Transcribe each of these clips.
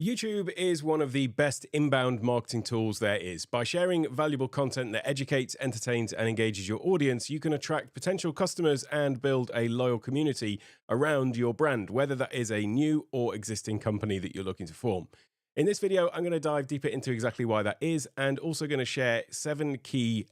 YouTube is one of the best inbound marketing tools there is. By sharing valuable content that educates, entertains, and engages your audience, you can attract potential customers and build a loyal community around your brand, whether that is a new or existing company that you're looking to form. In this video, I'm going to dive deeper into exactly why that is, and also going to share seven keys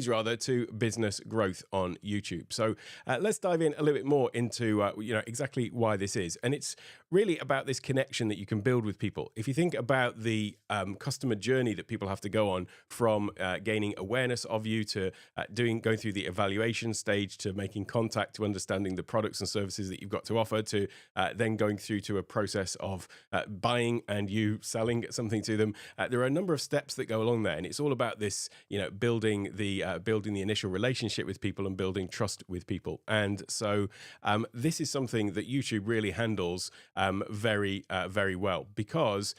rather to business growth on YouTube. So let's dive in a little bit more into exactly why this is, and it's really about this connection that you can build with people. If you think about the customer journey that people have to go on from gaining awareness of you to going through the evaluation stage to making contact to understanding the products and services that you've got to offer to then going through to a process of buying and you selling something to them. There are a number of steps that go along there, and it's all about this, building the initial relationship with people and building trust with people. And so this is something that YouTube really handles very well because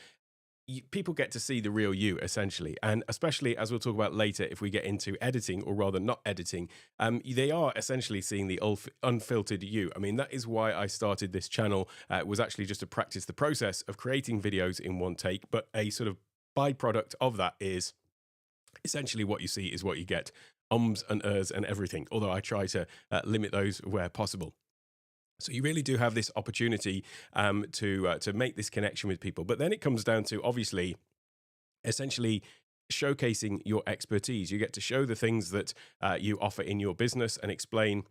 people get to see the real you, essentially. And especially as we'll talk about later, if we get into editing, or rather not editing, they are essentially seeing the unfiltered you. I mean, that is why I started this channel, was actually just to practice the process of creating videos in one take. But a sort of byproduct of that is essentially what you see is what you get. Ums and ers and everything, although I try to limit those where possible. So you really do have this opportunity to make this connection with people. But then it comes down to, obviously, essentially showcasing your expertise. You get to show the things that you offer in your business and explain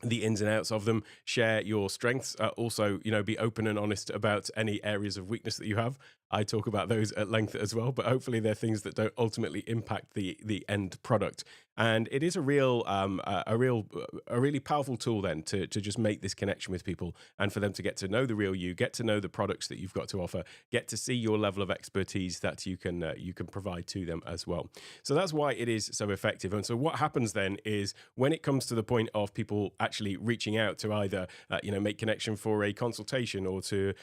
the ins and outs of them, share your strengths, also, be open and honest about any areas of weakness that you have. I talk about those at length as well, but hopefully they're things that don't ultimately impact the end product. And it is a really powerful tool then to just make this connection with people and for them to get to know the real you, get to know the products that you've got to offer, get to see your level of expertise that you can provide to them as well. So that's why it is so effective. And so what happens then is when it comes to the point of people actually reaching out to either make connection for a consultation or to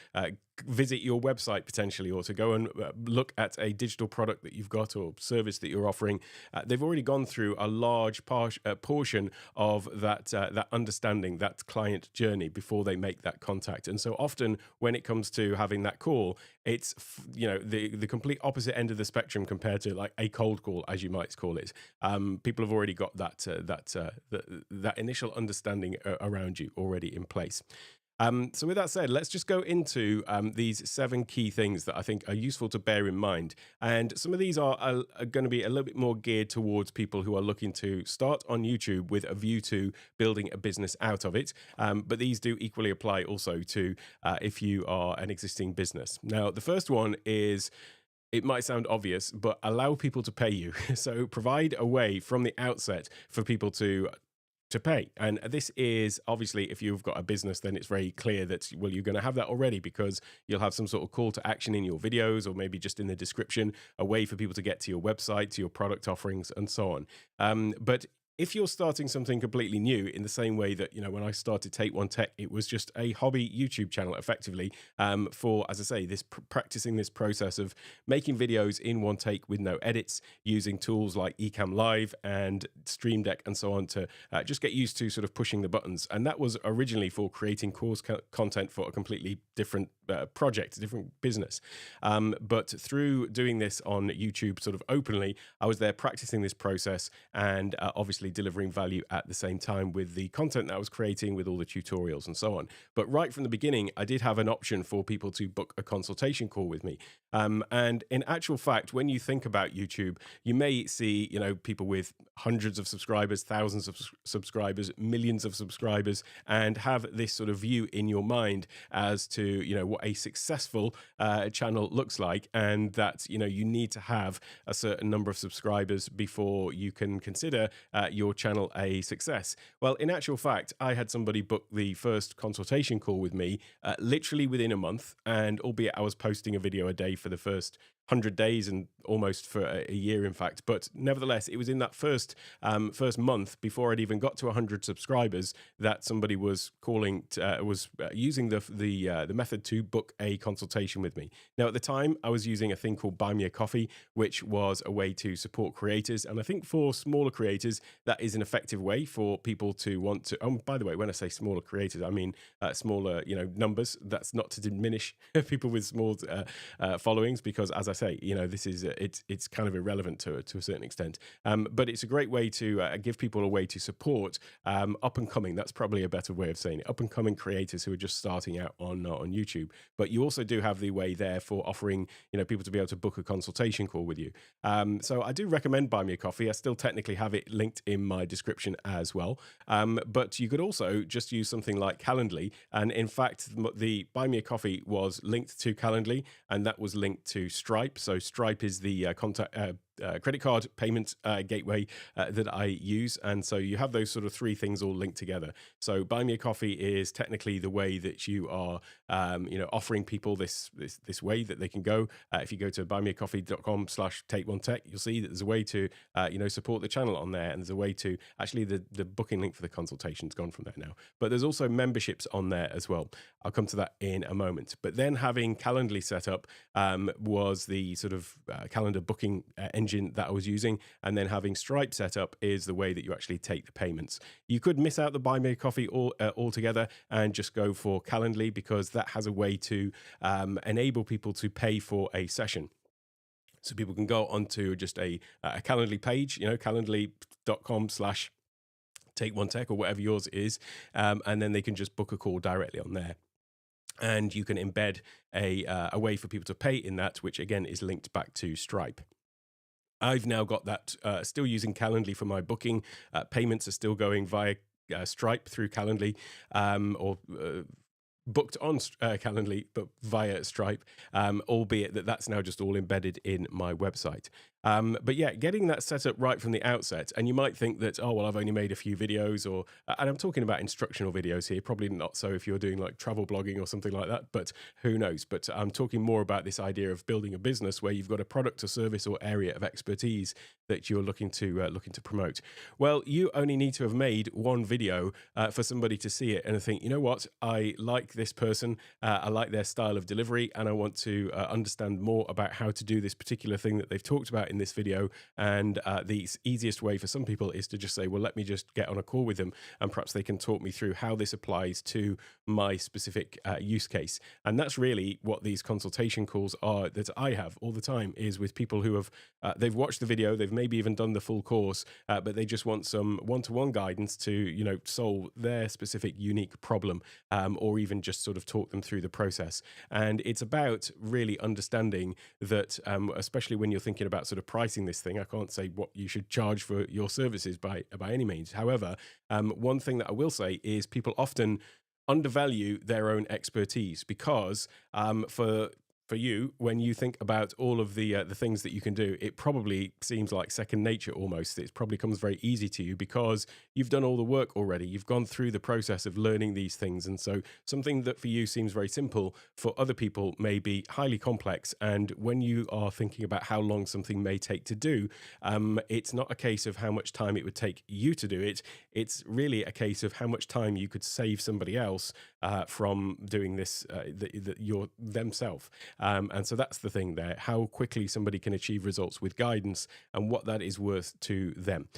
visit your website potentially, or to go and look at a digital product that you've got or service that you're offering, they've already gone through a large portion of that understanding, that client journey before they make that contact. And so often when it comes to having that call, it's the complete opposite end of the spectrum compared to like a cold call, as you might call it. People have already got that initial understanding around you already in place. So with that said, let's just go into these 7 key things that I think are useful to bear in mind. And some of these are going to be a little bit more geared towards people who are looking to start on YouTube with a view to building a business out of it. But these do equally apply also to if you are an existing business. Now, the first one is, it might sound obvious, but allow people to pay you. So provide a way from the outset for people to pay. And this is obviously, if you've got a business, then it's very clear that, well, you're going to have that already because you'll have some sort of call to action in your videos, or maybe just in the description, a way for people to get to your website, to your product offerings, and so on. But if you're starting something completely new, in the same way that, when I started Take One Tech, it was just a hobby YouTube channel effectively for, as I say, practicing this process of making videos in one take with no edits, using tools like Ecamm Live and Stream Deck and so on to just get used to sort of pushing the buttons. And that was originally for creating course content for a completely different project, a different business. But through doing this on YouTube sort of openly, I was there practicing this process and obviously delivering value at the same time with the content that I was creating, with all the tutorials and so on. But right from the beginning, I did have an option for people to book a consultation call with me. And in actual fact, when you think about YouTube, you may see, people with hundreds of subscribers, thousands of subscribers, millions of subscribers, and have this sort of view in your mind as to, what a successful channel looks like, and that, you need to have a certain number of subscribers before you can consider your channel a success. Well, in actual fact, I had somebody book the first consultation call with me literally within a month, and albeit I was posting a video a day for the first 100 days and almost for a year, in fact. But nevertheless, it was in that first month before I'd even got to 100 subscribers that somebody was using the method to book a consultation with me. Now, at the time, I was using a thing called Buy Me a Coffee, which was a way to support creators. And I think for smaller creators, that is an effective way for people to want to. Oh, by the way, when I say smaller creators, I mean smaller, numbers. That's not to diminish people with small followings, because, as I say, this is it's kind of irrelevant to a certain extent. But it's a great way to give people a way to support up and coming. That's probably a better way of saying it. Up and coming creators who are just starting out on YouTube. But you also do have the way there for offering people to be able to book a consultation call with you. So I do recommend Buy Me a Coffee. I still technically have it linked in my description as well. But you could also just use something like Calendly. And in fact, the Buy Me a Coffee was linked to Calendly, and that was linked to Stripe. So Stripe is the credit card payment gateway that I use. And so you have those sort of three things all linked together. So Buy Me a Coffee is technically the way that you are, offering people this way that they can go. If you go to buymeacoffee.com/take1tech, you'll see that there's a way to, support the channel on there. And there's a way to actually the booking link for the consultation's gone from there now. But there's also memberships on there as well. I'll come to that in a moment. But then having Calendly set up was the sort of calendar booking engine that I was using. And then having Stripe set up is the way that you actually take the payments. You could miss out the Buy Me a Coffee altogether and just go for Calendly, because that has a way to enable people to pay for a session. So people can go onto just a Calendly page, calendly.com/take1tech or whatever yours is, and then they can just book a call directly on there. And you can embed a way for people to pay in that, which again is linked back to Stripe. I've now got that still using Calendly for my booking. Payments are still going via Stripe through Calendly, or booked on Calendly, but via Stripe, albeit that's now just all embedded in my website. But yeah, getting that set up right from the outset. And you might think that, oh, well, I've only made a few videos, and I'm talking about instructional videos here, probably not so if you're doing like travel blogging or something like that, but who knows. But I'm talking more about this idea of building a business where you've got a product or service or area of expertise that you're looking to promote. Well, you only need to have made one video for somebody to see it and think, you know what, I like this person, I like their style of delivery, and I want to understand more about how to do this particular thing that they've talked about in this video. And the easiest way for some people is to just say, well, let me just get on a call with them, and perhaps they can talk me through how this applies to my specific use case. And that's really what these consultation calls are that I have all the time, is with people who have they've watched the video, they've maybe even done the full course, but they just want some one-to-one guidance to solve their specific unique problem, or even just sort of talk them through the process. And it's about really understanding that, especially when you're thinking about sort of pricing this thing. I can't say what you should charge for your services by any means. However, one thing that I will say is people often undervalue their own expertise, because for you, when you think about all of the things that you can do, it probably seems like second nature almost. It probably comes very easy to you because you've done all the work already. You've gone through the process of learning these things. And so something that for you seems very simple, for other people may be highly complex. And when you are thinking about how long something may take to do, it's not a case of how much time it would take you to do it. It's really a case of how much time you could save somebody else from doing this themselves. And so that's the thing there, how quickly somebody can achieve results with guidance and what that is worth to them.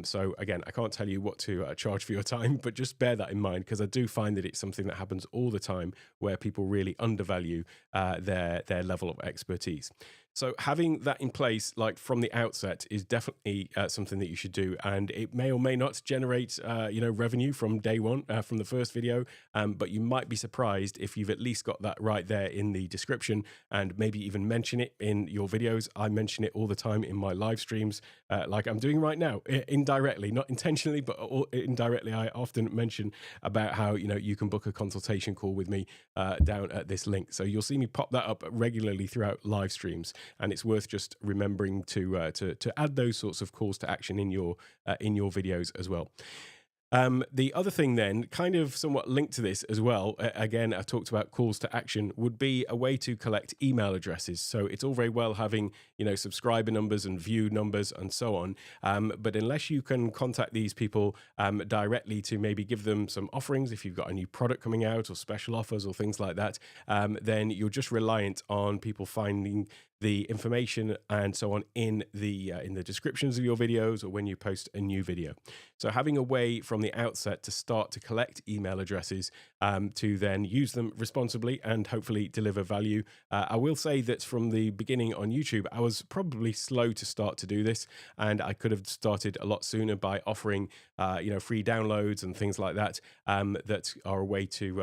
So again, I can't tell you what to charge for your time, but just bear that in mind, because I do find that it's something that happens all the time where people really undervalue their level of expertise. So having that in place, like from the outset, is definitely something that you should do, and it may or may not generate, revenue from day one, from the first video. But you might be surprised if you've at least got that right there in the description, and maybe even mention it in your videos. I mention it all the time in my live streams, like I'm doing right now, indirectly, not intentionally, but indirectly. I often mention about how you can book a consultation call with me down at this link. So you'll see me pop that up regularly throughout live streams. And it's worth just remembering to add those sorts of calls to action in your videos as well. The other thing then, kind of somewhat linked to this as well, again, I talked about calls to action, would be a way to collect email addresses. So it's all very well having, subscriber numbers and view numbers and so on. But unless you can contact these people directly to maybe give them some offerings, if you've got a new product coming out or special offers or things like that, then you're just reliant on people finding the information and so on in the descriptions of your videos or when you post a new video. So having a way from the outset to start to collect email addresses to then use them responsibly and hopefully deliver value. I will say that from the beginning on YouTube, I was probably slow to start to do this, and I could have started a lot sooner by offering free downloads and things like that that are a way to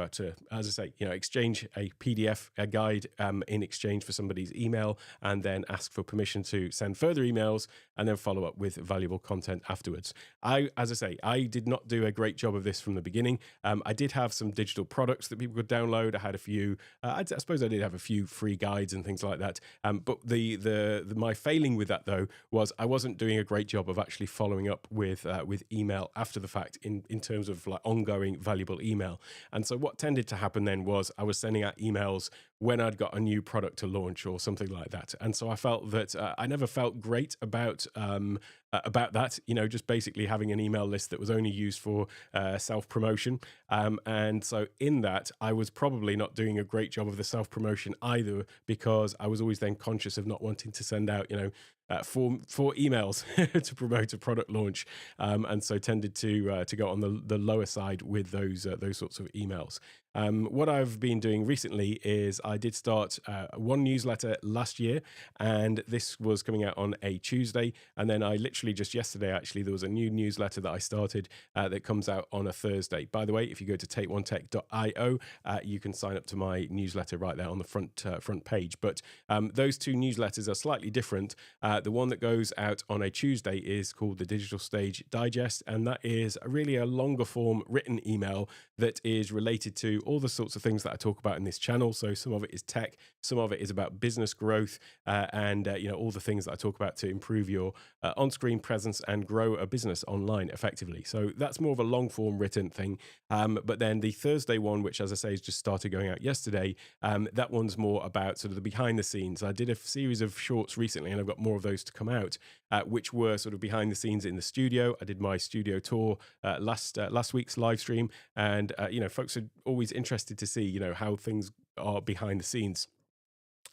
as I say, exchange a PDF, a guide in exchange for somebody's email, and then ask for permission to send further emails and then follow up with valuable content afterwards. As I say, I did not do a great job of this from the beginning. I did have some digital products that people could download. I had a few, I suppose I did have a few free guides and things like that. But my failing with that though was I wasn't doing a great job of actually following up with email after the fact in terms of like ongoing valuable email. And so what tended to happen then was I was sending out emails when I'd got a new product to launch or something like that. And so I felt that I never felt great about that, just basically having an email list that was only used for self-promotion. And so in that, I was probably not doing a great job of the self-promotion either, because I was always then conscious of not wanting to send out, four emails to promote a product launch, and so tended to go on the lower side with those sorts of emails. What I've been doing recently is I did start one newsletter last year, and this was coming out on a Tuesday. And then I literally just yesterday, actually, there was a new newsletter that I started that comes out on a Thursday. By the way, if you go to takeonetech.io, you can sign up to my newsletter right there on the front page. But those two newsletters are slightly different. The one that goes out on a Tuesday is called the Digital Stage Digest, and that is really a longer form written email that is related to all the sorts of things that I talk about in this channel. So some of it is tech, some of it is about business growth, and all the things that I talk about to improve your on-screen presence and grow a business online effectively. So that's more of a long form written thing. But then the Thursday one, which as I say, has just started going out yesterday, that one's more about sort of the behind the scenes. I did a series of shorts recently, and I've got more of those to come out, which were sort of behind the scenes in the studio. I did my studio tour last week's live stream, and folks are always interested to see how things are behind the scenes.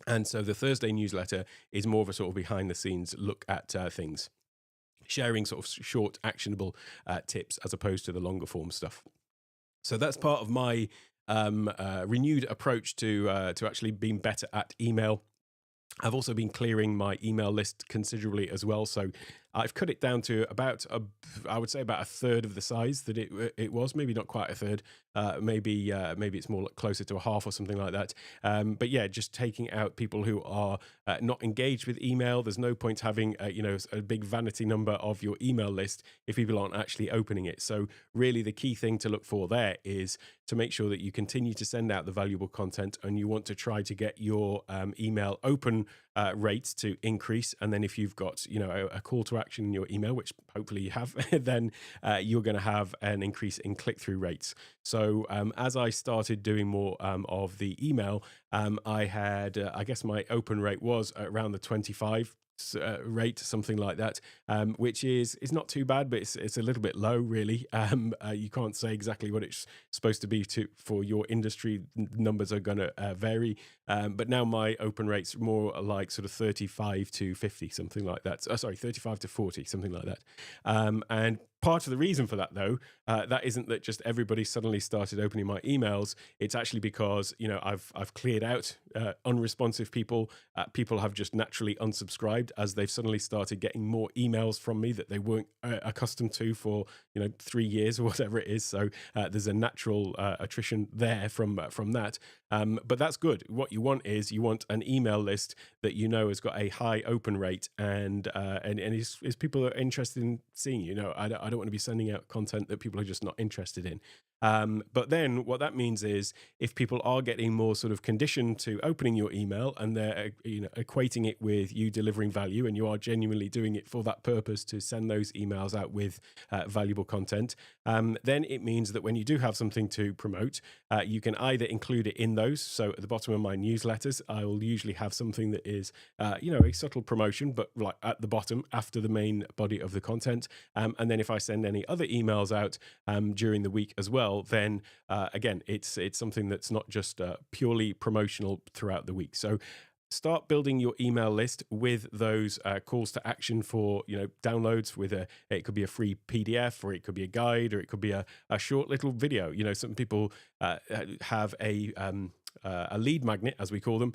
And so the Thursday newsletter is more of a sort of behind the scenes look at things, sharing sort of short actionable tips as opposed to the longer form stuff. So that's part of my renewed approach to actually being better at email. I've also been clearing my email list considerably as well. So I've cut it down to about I would say about a third of the size that it was. Maybe not quite a third. Maybe it's more closer to a half or something like that. But yeah, just taking out people who are not engaged with email. There's no point having a big vanity number of your email list if people aren't actually opening it. So really, the key thing to look for there is to make sure that you continue to send out the valuable content, and you want to try to get your email open rates to increase. And then if you've got a call to action in your email, which hopefully you have, then you're going to have an increase in click-through rates. So as I started doing more of the email, I had I guess my open rate was around the 25 rate, something like that, which is not too bad, but it's a little bit low, really. You can't say exactly what it's supposed to be for your industry. Numbers are going to vary, but now my open rate's more like sort of 35 to 50, something like that. 35 to 40, something like that. And part of the reason for that, though, that isn't that just everybody suddenly started opening my emails. It's actually because I've cleared out unresponsive people. People have just naturally unsubscribed as they've suddenly started getting more emails from me that they weren't accustomed to for 3 years or whatever it is. So there's a natural attrition there from that. But that's good. What you want is an email list that has got a high open rate, and is people are interested in seeing. I don't want to be sending out content that people are just not interested in. But then what that means is if people are getting more sort of conditioned to opening your email and they're equating it with you delivering value, and you are genuinely doing it for that purpose to send those emails out with valuable content, then it means that when you do have something to promote, you can either include it in those. So at the bottom of my newsletters, I will usually have something that is a subtle promotion, but like at the bottom after the main body of the content. And then if I send any other emails out during the week as well, then again, it's something that's not just purely promotional throughout the week. So start building your email list with those calls to action for downloads. It could be a free PDF, or it could be a guide, or it could be a short little video. Some people have a lead magnet, as we call them,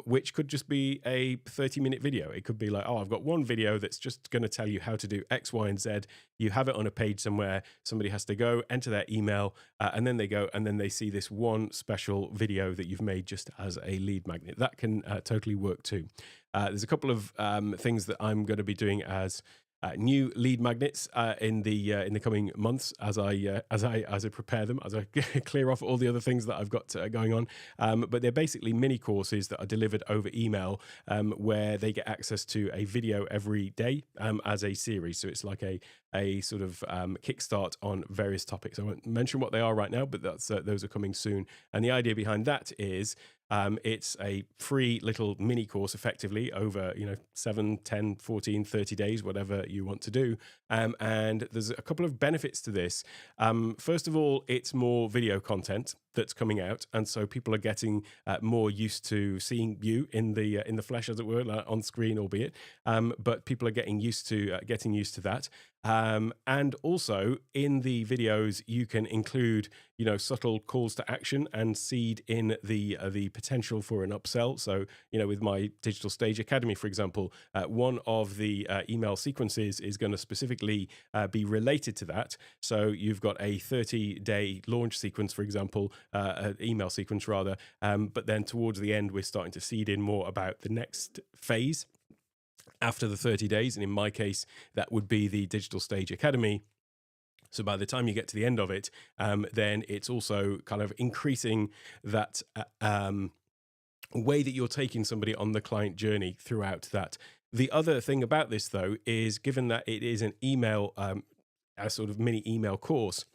which could just be a 30-minute video. It could be like, oh, I've got one video that's just going to tell you how to do X, Y, and Z. You have it on a page somewhere. Somebody has to go, enter their email, and then they go, and then they see this one special video that you've made just as a lead magnet. That can totally work too. There's a couple of things that I'm going to be doing as new lead magnets in the coming months as I prepare them, as I clear off all the other things that I've got going on. But they're basically mini courses that are delivered over email, where they get access to a video every day as a series. So it's like a sort of kickstart on various topics. I won't mention what they are right now, but those are coming soon. And the idea behind that is it's a free little mini course effectively over 7, 10, 14, 30 days, whatever you want to do. And there's a couple of benefits to this. First of all, it's more video content that's coming out, and so people are getting more used to seeing you in the flesh, as it were, like on screen, albeit. But people are getting used to that. And also in the videos, you can include subtle calls to action and seed in the potential for an upsell. So with my Digital Stage Academy, for example, one of the email sequences is going to specifically be related to that. So you've got a 30-day launch sequence, for example, an email sequence rather, but then towards the end we're starting to seed in more about the next phase after the 30 days. And in my case, that would be the Digital Stage Academy. So by the time you get to the end of it, then it's also kind of increasing that way that you're taking somebody on the client journey throughout that. The other thing about this, though, is given that it is an email, a sort of mini email course,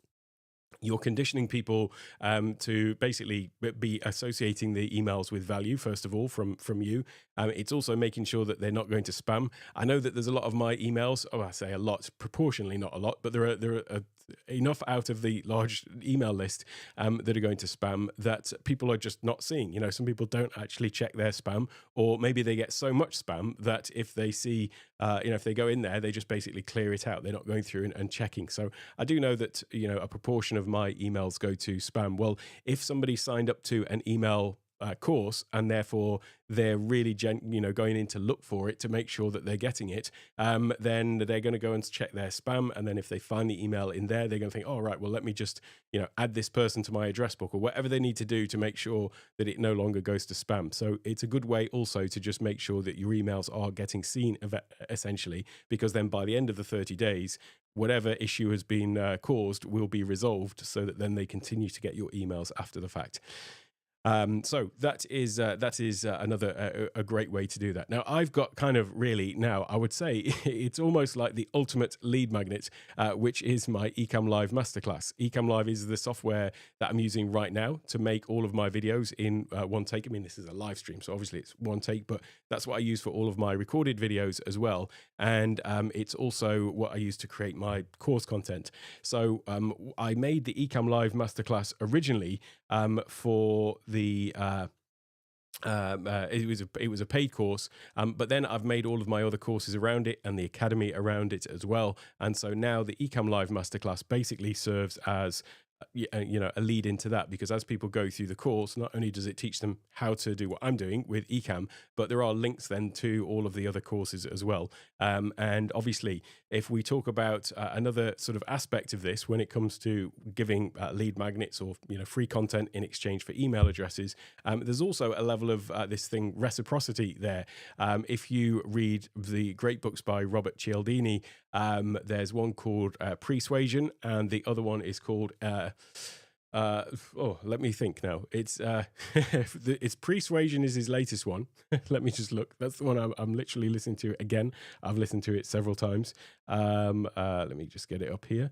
you're conditioning people to basically be associating the emails with value, first of all, from you. It's also making sure that they're not going to spam. I know that there's a lot of my emails, I say a lot, proportionally not a lot, but there are enough out of the large email list that are going to spam that people are just not seeing. Some people don't actually check their spam, or maybe they get so much spam that if they see, if they go in there, they just basically clear it out. They're not going through and checking. So I do know that, a proportion of my emails go to spam. Well, if somebody signed up to an email course and therefore they're really going in to look for it to make sure that they're getting it, then they're going to go and check their spam, and then if they find the email in there, they're going to think, oh right, well let me just add this person to my address book, or whatever they need to do to make sure that it no longer goes to spam. So it's a good way also to just make sure that your emails are getting seen essentially, because then by the end of the 30 days, whatever issue has been caused will be resolved, so that then they continue to get your emails after the fact. So that is another a great way to do that. Now, I've got kind of really now, I would say it's almost like the ultimate lead magnet, which is my Ecamm Live Masterclass. Ecamm Live is the software that I'm using right now to make all of my videos in one take. I mean, this is a live stream, so obviously it's one take, but that's what I use for all of my recorded videos as well. And it's also what I use to create my course content. So I made the Ecamm Live Masterclass originally for the it was a paid course, but then I've made all of my other courses around it and the academy around it as well. And so now the Ecamm Live Masterclass basically serves as a lead into that, because as people go through the course, not only does it teach them how to do what I'm doing with Ecamm, but there are links then to all of the other courses as well. And obviously, if we talk about another sort of aspect of this when it comes to giving lead magnets or free content in exchange for email addresses, there's also a level of this thing, reciprocity there. If you read the great books by Robert Cialdini, there's one called Persuasion, and the other one is called Let me think now. It's Persuasion is his latest one. Let me just look. That's the one I'm literally listening to again. I've listened to it several times. Let me just get it up here.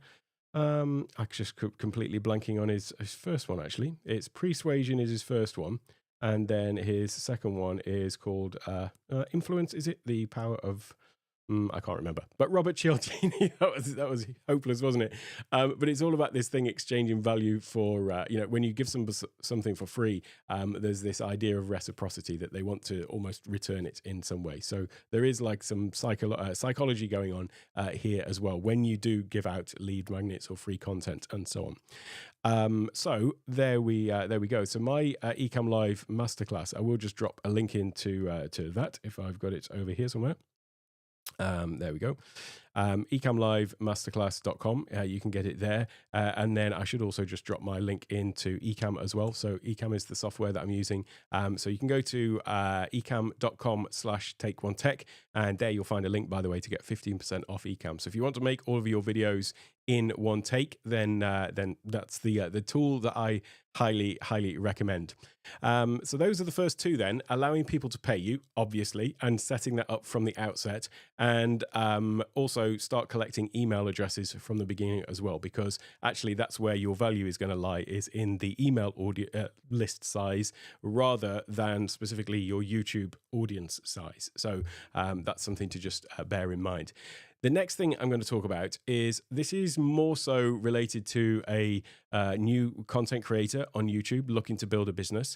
I just completely blanking on his first one. Actually, it's Persuasion is his first one, and then his second one is called Influence. Is it the power of? I can't remember, but Robert Cialdini, that was hopeless, wasn't it? But it's all about this thing exchanging value for when you give something for free. There's this idea of reciprocity that they want to almost return it in some way. So there is like some psychology going on here as well when you do give out lead magnets or free content and so on. So there we go. So my Ecamm Live masterclass, I will just drop a link into to that if I've got it over here somewhere. There we go. Ecammlivemasterclass.com. You can get it there. And then I should also just drop my link into Ecamm as well. So Ecamm is the software that I'm using. So you can go to ecamm.com/take1tech. And there you'll find a link, by the way, to get 15% off Ecamm. So if you want to make all of your videos in one take, then that's the tool that I highly recommend. So those are the first two then, allowing people to pay you, obviously, and setting that up from the outset. And also start collecting email addresses from the beginning as well, because actually that's where your value is going to lie, is in the email list size rather than specifically your YouTube audience size. So that's something to just bear in mind. The next thing I'm going to talk about is this is more so related to a new content creator on YouTube looking to build a business.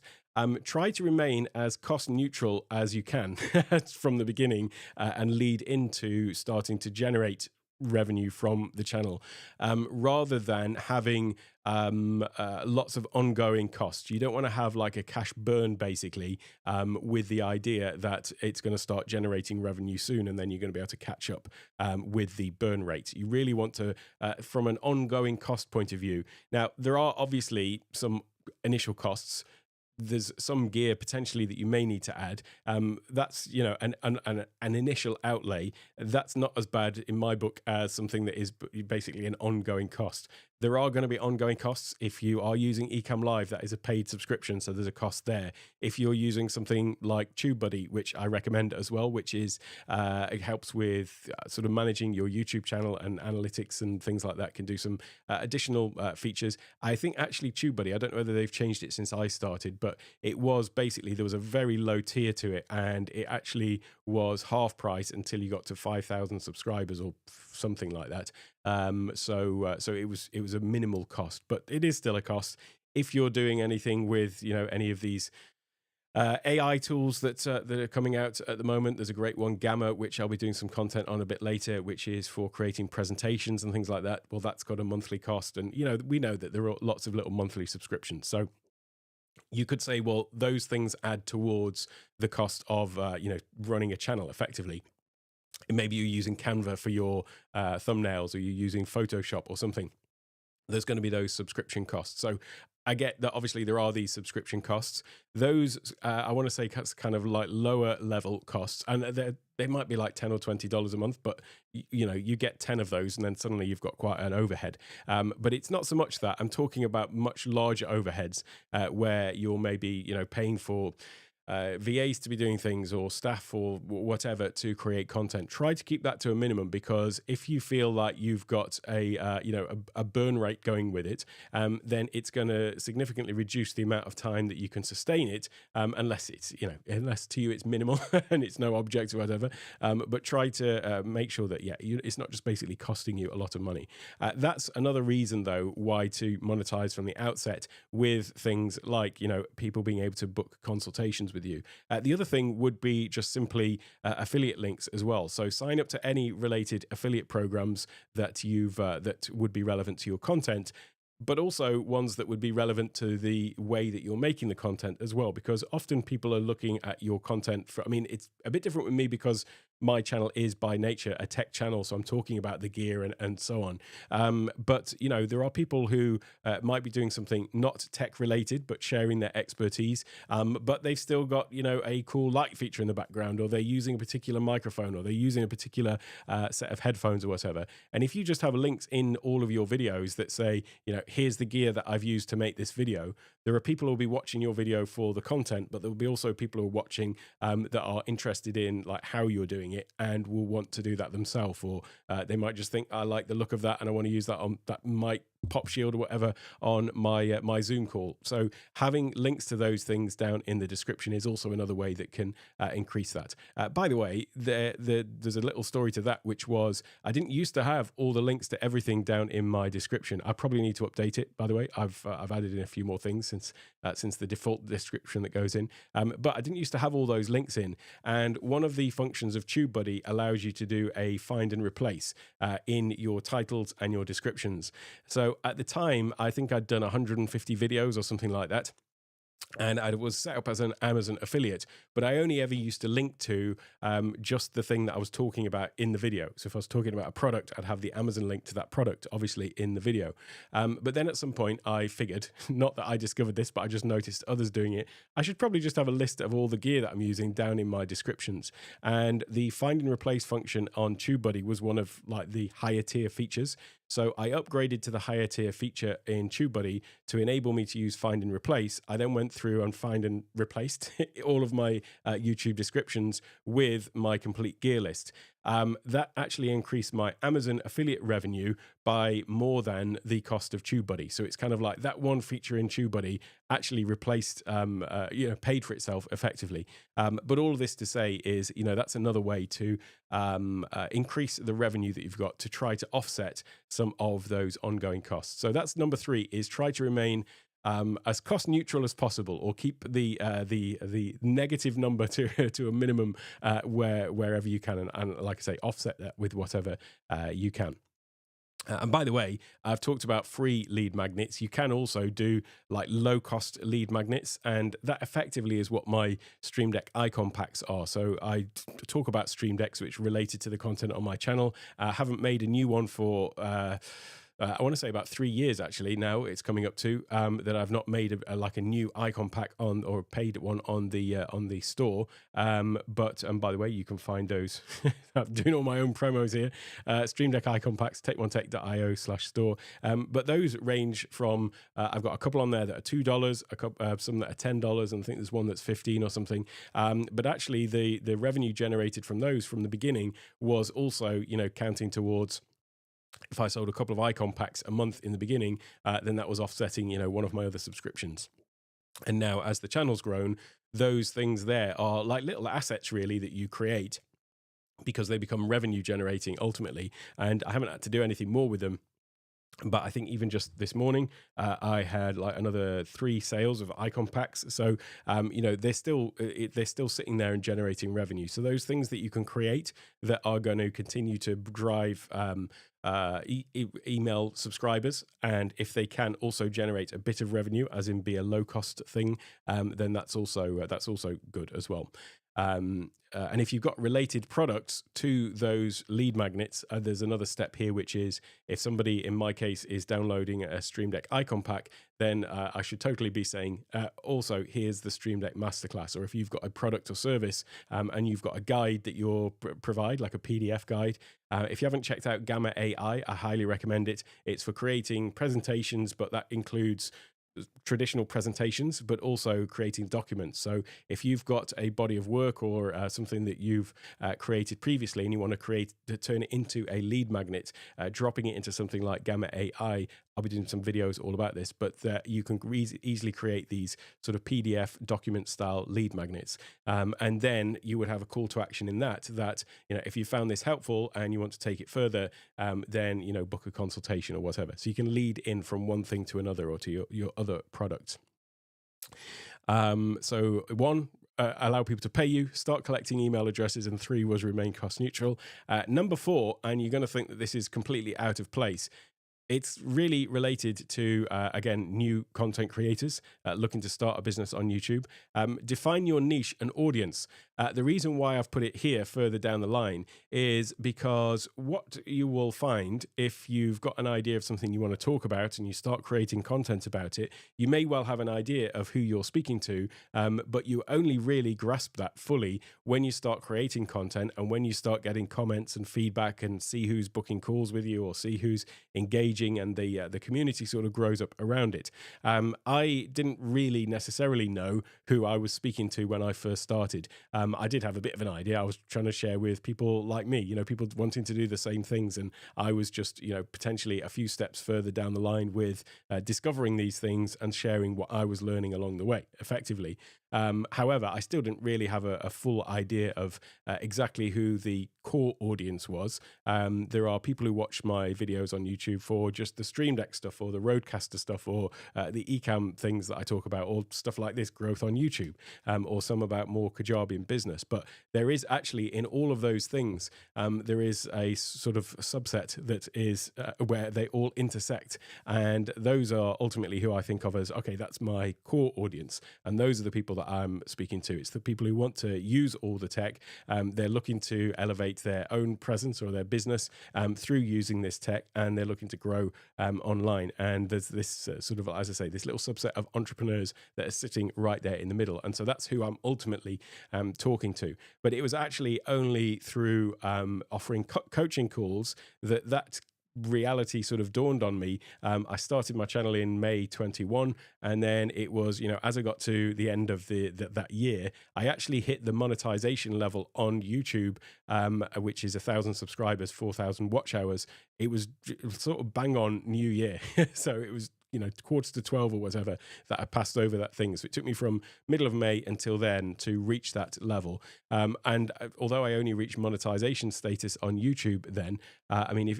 Try to remain as cost neutral as you can from the beginning and lead into starting to generate revenue from the channel rather than having lots of ongoing costs. You don't want to have like a cash burn basically with the idea that it's going to start generating revenue soon and then you're going to be able to catch up with the burn rate. You really want to, from an ongoing cost point of view. Now, there are obviously some initial costs. There's some gear potentially that you may need to add. That's an initial outlay. That's not as bad in my book as something that is basically an ongoing cost. There are going to be ongoing costs if you are using Ecamm Live. That is a paid subscription, so there's a cost there. If you're using something like TubeBuddy, which I recommend as well, which is it helps with sort of managing your YouTube channel and analytics and things like that, can do some additional features. I think actually TubeBuddy, I don't know whether they've changed it since I started, but it was basically, there was a very low tier to it, and it actually was half price until you got to 5,000 subscribers or something like that. So it was a minimal cost, but it is still a cost. If you're doing anything with any of these AI tools that are coming out at the moment, there's a great one, Gamma, which I'll be doing some content on a bit later, which is for creating presentations and things like that. Well, that's got a monthly cost, and we know that there are lots of little monthly subscriptions. So you could say, well, those things add towards the cost of running a channel effectively. And maybe you're using Canva for your thumbnails, or you're using Photoshop or something. There's going to be those subscription costs. So I get that obviously there are these subscription costs. Those, I want to say, kind of like lower level costs. And they might be like $10 or $20 a month, but you get 10 of those and then suddenly you've got quite an overhead. But it's not so much that. I'm talking about much larger overheads where you're maybe, paying for VAs to be doing things, or staff or whatever to create content. Try to keep that to a minimum, because if you feel like you've got a burn rate going with it, then it's going to significantly reduce the amount of time that you can sustain it, unless it's unless to you it's minimal and it's no object or whatever. But try to make sure that it's not just basically costing you a lot of money. That's another reason though why to monetize from the outset with things like people being able to book consultations with you. The other thing would be just simply affiliate links as well. So sign up to any related affiliate programs that that would be relevant to your content, but also ones that would be relevant to the way that you're making the content as well, because often people are looking at your content it's a bit different with me, because my channel is by nature a tech channel, so I'm talking about the gear and so on. But you know, there are people who might be doing something not tech related, but sharing their expertise. But they've still got, you know, a cool light feature in the background, or they're using a particular microphone, or they're using a particular set of headphones or whatever. And if you just have links in all of your videos that say, you know, here's the gear that I've used to make this video, there are people who will be watching your video for the content, but there will be also people who are watching that are interested in like how you're doing it and will want to do that themselves, or they might just think, I like the look of that and I want to use that on that mic pop shield or whatever on my my Zoom call. So having links to those things down in the description is also another way that can increase that. By the way, there's a little story to that, which was I didn't used to have all the links to everything down in my description. I probably need to update it. By the way, I've added in a few more things since the default description that goes in. But I didn't used to have all those links in. And one of the functions of TubeBuddy allows you to do a find and replace in your titles and your descriptions. So at the time, I think I'd done 150 videos or something like that. And I was set up as an Amazon affiliate, but I only ever used to link to just the thing that I was talking about in the video. So if I was talking about a product, I'd have the Amazon link to that product, obviously, in the video. But then at some point, I figured, not that I discovered this, but I just noticed others doing it, I should probably just have a list of all the gear that I'm using down in my descriptions. And the find and replace function on TubeBuddy was one of like the higher tier features. So I upgraded to the higher tier feature in TubeBuddy to enable me to use find and replace. I then went through and find and replaced all of my YouTube descriptions with my complete gear list. That actually increased my Amazon affiliate revenue by more than the cost of TubeBuddy. So it's kind of like that one feature in TubeBuddy actually replaced, paid for itself effectively. But all of this to say is, you know, that's another way to increase the revenue that you've got to try to offset some of those ongoing costs. So that's number 3, is try to remain as cost neutral as possible, or keep the negative number to a minimum wherever you can, and like I say, offset that with whatever you can. And by the way, I've talked about free lead magnets. You can also do like low cost lead magnets, and that effectively is what my Stream Deck icon packs are. So I talk about Stream Decks, which related to the content on my channel. I haven't made a new one for I want to say about 3 years actually now it's coming up to that I've not made like a new icon pack on, or paid one on the store. But by the way, you can find those. I'm doing all my own promos here. Stream Deck icon packs, take1tech.io/store. But those range from I've got a couple on there that are $2, a couple, some that are $10, and I think there's one that's 15 or something. But actually, the revenue generated from those from the beginning was also, you know, counting towards. If I sold a couple of icon packs a month in the beginning, then that was offsetting, you know, one of my other subscriptions. And now as the channel's grown, those things there are like little assets really that you create because they become revenue generating ultimately. And I haven't had to do anything more with them. But I think even just this morning, I had like another 3 sales of icon packs. So, you know, they're still sitting there and generating revenue. So those things that you can create that are going to continue to drive email subscribers, and if they can also generate a bit of revenue, as in be a low cost thing, then that's also good as well. And if you've got related products to those lead magnets, there's another step here, which is if somebody, in my case, is downloading a Stream Deck icon pack, then I should totally be saying, also, here's the Stream Deck Masterclass. Or if you've got a product or service and you've got a guide that you'll provide, like a PDF guide, if you haven't checked out Gamma AI, I highly recommend it. It's for creating presentations, but that includes traditional presentations, but also creating documents. So if you've got a body of work or something that you've created previously and you want to turn it into a lead magnet, dropping it into something like Gamma AI, I'll be doing some videos all about this, but you can easily create these sort of PDF document style lead magnets. And then you would have a call to action in that, you know, if you found this helpful and you want to take it further, then, you know, book a consultation or whatever. So you can lead in from one thing to another, or to your other products. So 1, allow people to pay you, start collecting email addresses, and 3 was remain cost neutral. Number 4, and you're going to think that this is completely out of place, it's really related to, again, new content creators looking to start a business on YouTube. Define your niche and audience. The reason why I've put it here further down the line is because what you will find if you've got an idea of something you want to talk about and you start creating content about it, you may well have an idea of who you're speaking to, but you only really grasp that fully when you start creating content and when you start getting comments and feedback and see who's booking calls with you or see who's engaging, and the community sort of grows up around it. I didn't really necessarily know who I was speaking to when I first started. I did have a bit of an idea. I was trying to share with people like me, people wanting to do the same things, and I was just, potentially a few steps further down the line with discovering these things and sharing what I was learning along the way, effectively. However, I still didn't really have a full idea of exactly who the core audience was. There are people who watch my videos on YouTube for just the Stream Deck stuff or the Roadcaster stuff or the Ecamm things that I talk about, or stuff like this, growth on YouTube, or some about more Kajabi in business. But there is actually, in all of those things, there is a sort of subset that is where they all intersect. And those are ultimately who I think of as, okay, that's my core audience. And those are the people that I'm speaking to. It's the people who want to use all the tech. They're looking to elevate their own presence or their business through using this tech, and they're looking to grow online. And there's this sort of, as I say, this little subset of entrepreneurs that are sitting right there in the middle. And so that's who I'm ultimately talking to. But it was actually only through offering coaching calls that reality sort of dawned on me. I started my channel in May 21, and then it was, as I got to the end of that year, I actually hit the monetization level on YouTube, which is 1,000 subscribers, 4,000 watch hours. It was sort of bang on New Year. So it was, quarter to 12 or whatever that I passed over that thing. So it took me from middle of May until then to reach that level. And although I only reached monetization status on YouTube then,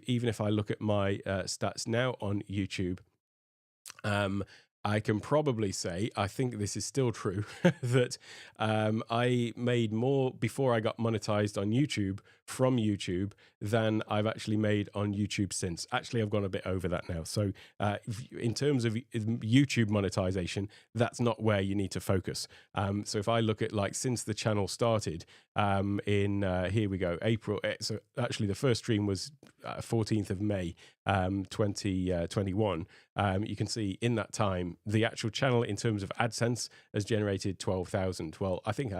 even if I look at my stats now on YouTube, I can probably say, I think this is still true, that I made more before I got monetized on YouTube from YouTube than I've actually made on YouTube since. Actually, I've gone a bit over that now. So in terms of YouTube monetization, that's not where you need to focus. So if I look at since the channel started here we go, April. So actually the first stream was 14th of May, 2021. You can see in that time, the actual channel in terms of AdSense has generated 12,000. Well, I think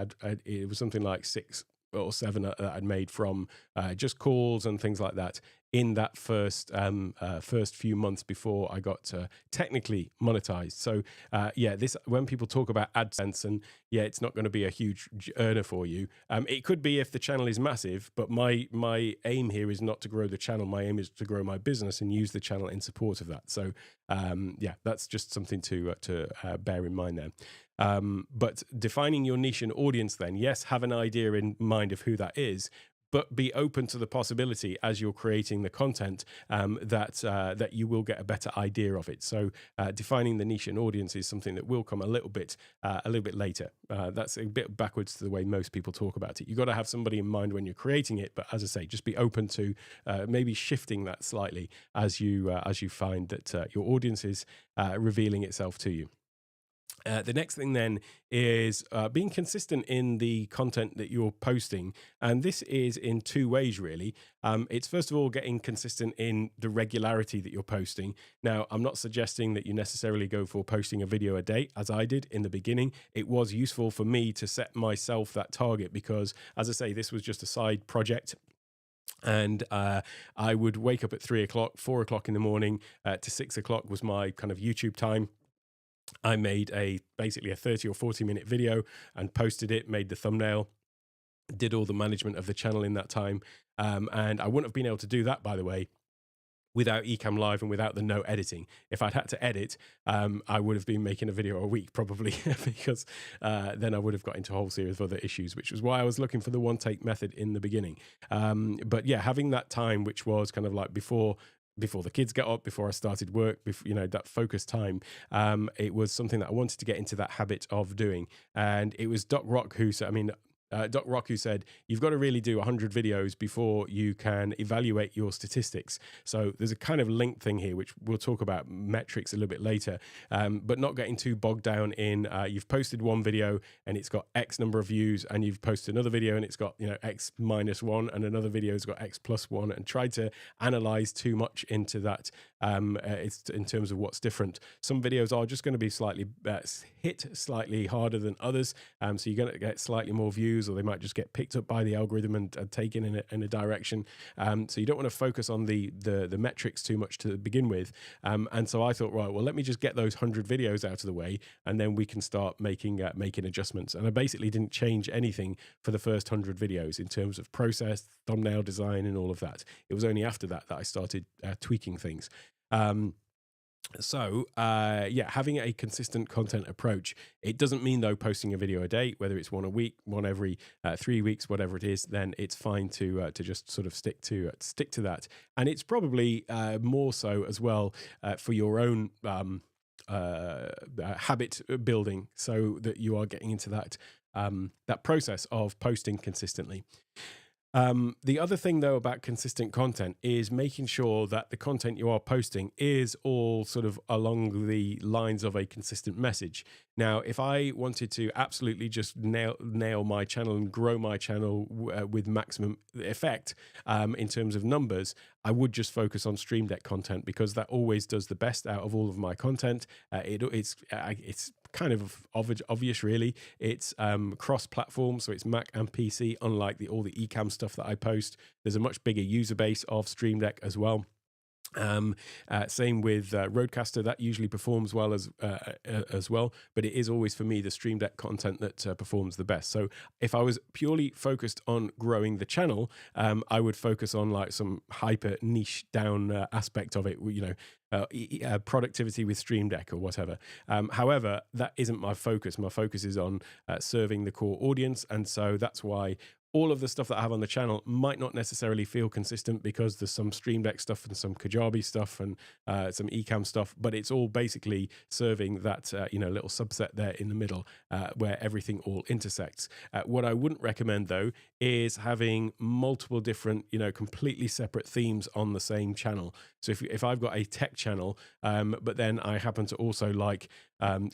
it was something like 6 or 7 that I'd made from just calls and things like that in that first few months before I got technically monetized. So this, when people talk about AdSense, and it's not going to be a huge earner for you. It could be if the channel is massive, but my aim here is not to grow the channel. My aim is to grow my business and use the channel in support of that. So that's just something to bear in mind there. But defining your niche and audience, then, yes, have an idea in mind of who that is, but be open to the possibility as you're creating the content that you will get a better idea of it. So defining the niche and audience is something that will come a little bit later. That's a bit backwards to the way most people talk about it. You've got to have somebody in mind when you're creating it, but as I say, just be open to maybe shifting that slightly as you find that your audience is revealing itself to you. The next thing then is being consistent in the content that you're posting. And this is in two ways, really. It's first of all getting consistent in the regularity that you're posting. Now, I'm not suggesting that you necessarily go for posting a video a day, as I did in the beginning. It was useful for me to set myself that target because, as I say, this was just a side project. And I would wake up at 3 o'clock, 4 o'clock in the morning to 6 o'clock was my kind of YouTube time. I made basically a 30 or 40-minute video and posted it, made the thumbnail, did all the management of the channel in that time. And I wouldn't have been able to do that, by the way, without Ecamm Live and without the no editing. If I'd had to edit, I would have been making a video a week probably because then I would have got into a whole series of other issues, which was why I was looking for the one-take method in the beginning. But yeah, having that time, which was kind of like before the kids get up, before I started work, that focus time, it was something that I wanted to get into that habit of doing. And it was Doc Rock who said, Doc Rock, who said, you've got to really do 100 videos before you can evaluate your statistics. So there's a kind of link thing here, which we'll talk about metrics a little bit later, but not getting too bogged down in you've posted one video and it's got X number of views, and you've posted another video and it's got, you know, X minus one, and another video's got X plus one, and try to analyze too much into that. It's in terms of what's different. Some videos are just going to be slightly hit slightly harder than others, so you're going to get slightly more views, or they might just get picked up by the algorithm and taken in a direction. So you don't want to focus on the metrics too much to begin with. And so I thought, right, well, let me just get those 100 videos out of the way, and then we can start making adjustments. And I basically didn't change anything for the first 100 videos in terms of process, thumbnail design, and all of that. It was only after that I started tweaking things. Yeah, having a consistent content approach. It doesn't mean, though, posting a video a day, whether it's one a week, one every 3 weeks, whatever it is, then it's fine to just sort of stick to that. And it's probably more so as well for your own habit building, so that you are getting into that process of posting consistently. The other thing, though, about consistent content is making sure that the content you are posting is all sort of along the lines of a consistent message. Now, if I wanted to absolutely just nail my channel and grow my channel with maximum effect in terms of numbers, I would just focus on Stream Deck content, because that always does the best out of all of my content. It's kind of obvious, really. It's cross-platform, so it's Mac and PC, unlike all the Ecamm stuff that I post. There's a much bigger user base of Stream Deck as well. Same with Rodecaster. That usually performs well as well, but it is always, for me, the Stream Deck content that performs the best. So if I was purely focused on growing the channel, I would focus on like some hyper niche down aspect of it, you know, productivity with Stream Deck or whatever. However, that isn't my focus. My focus is on serving the core audience, and so that's why all of the stuff that I have on the channel might not necessarily feel consistent, because there's some Stream Deck stuff and some Kajabi stuff and some Ecamm stuff, but it's all basically serving that little subset there in the middle where everything all intersects. What I wouldn't recommend, though, is having multiple different, completely separate themes on the same channel. So if I've got a tech channel, but then I happen to also like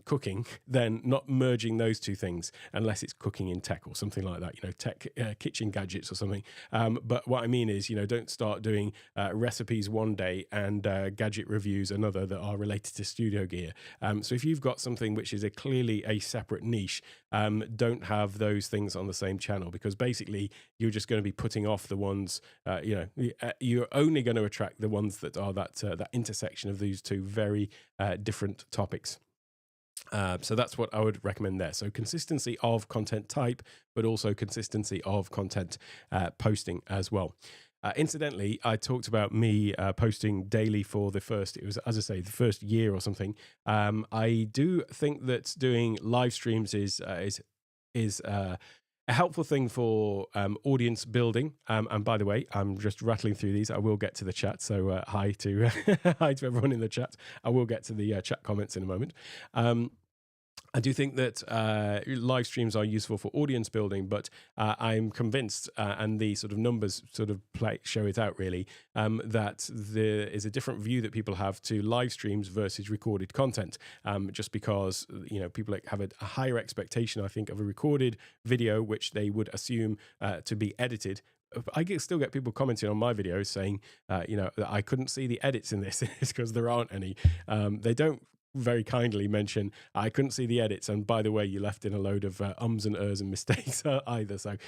cooking, then not merging those two things, unless it's cooking in tech or something like that, tech kitchen gadgets or something. But what I mean is, don't start doing recipes one day and gadget reviews another that are related to studio gear. So if you've got something which is clearly a separate niche, don't have those things on the same channel, because basically you're just going to be putting off the ones, you're only going to attract the ones that are that intersection of these two very different topics. So that's what I would recommend there. So consistency of content type, but also consistency of content posting as well. Incidentally, I talked about me posting daily for the first year or something. I do think that doing live streams is a helpful thing for audience building. And by the way, I'm just rattling through these. I will get to the chat. So hi to hi to everyone in the chat. I will get to the chat comments in a moment. I do think that live streams are useful for audience building, but I'm convinced, and the sort of numbers sort of show it out really, that there is a different view that people have to live streams versus recorded content. Just because people have a higher expectation, I think, of a recorded video, which they would assume to be edited. I still get people commenting on my videos saying, that I couldn't see the edits in this. It's because there aren't any. They don't very kindly mention, I couldn't see the edits, and by the way, you left in a load of ums and ers and mistakes either. So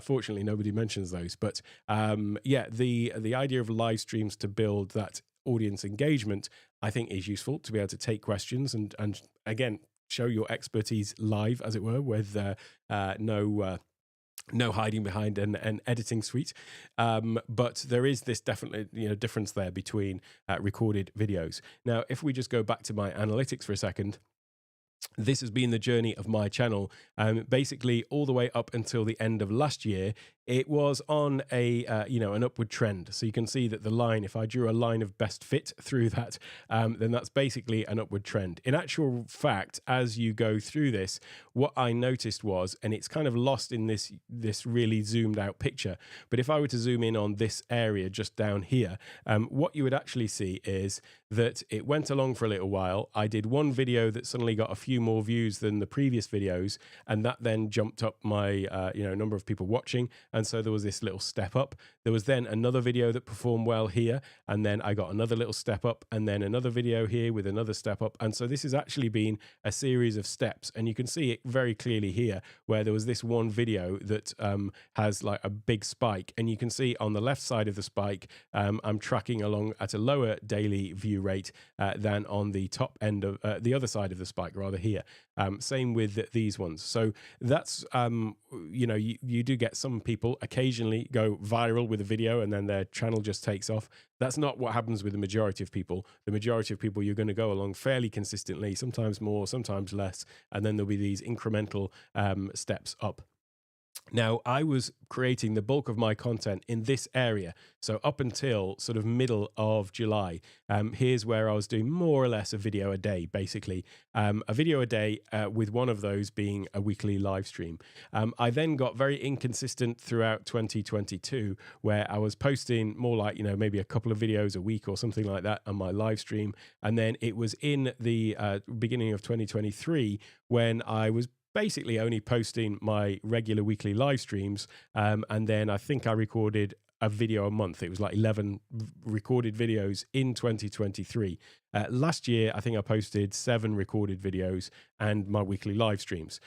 fortunately, nobody mentions those. But the idea of live streams to build that audience engagement, I think, is useful to be able to take questions and again show your expertise live, as it were, with no hiding behind an editing suite. But there is this definitely difference there between recorded videos. Now, if we just go back to my analytics for a second, this has been the journey of my channel, basically all the way up until the end of last year. it was on a an upward trend. So you can see that the line, if I drew a line of best fit through that, then that's basically an upward trend. In actual fact, as you go through this, what I noticed was, and it's kind of lost in this really zoomed out picture, but if I were to zoom in on this area just down here, what you would actually see is that it went along for a little while. I did one video that suddenly got a few more views than the previous videos, and that then jumped up my number of people watching, and so there was this little step up. There was then another video that performed well here, and then I got another little step up, and then another video here with another step up. And so this has actually been a series of steps, and you can see it very clearly here where there was this one video that has like a big spike, and you can see on the left side of the spike, I'm tracking along at a lower daily view rate than on the top end of the other side of the spike, rather here. Same with these ones. So that's, you do get some people occasionally go viral with a video and then their channel just takes off. That's not what happens with the majority of people. The majority of people, you're going to go along fairly consistently, sometimes more, sometimes less, and then there'll be these incremental steps up. Now, I was creating the bulk of my content in this area. So up until sort of middle of July, here's where I was doing more or less a video a day, basically. A video a day with one of those being a weekly live stream. I then got very inconsistent throughout 2022, where I was posting more like, maybe a couple of videos a week or something like that on my live stream. And then it was in the beginning of 2023 when I was basically only posting my regular weekly live streams. And then I think I recorded a video a month. It was like 11 recorded videos in 2023. Last year, I think I posted 7 recorded videos and my weekly live streams.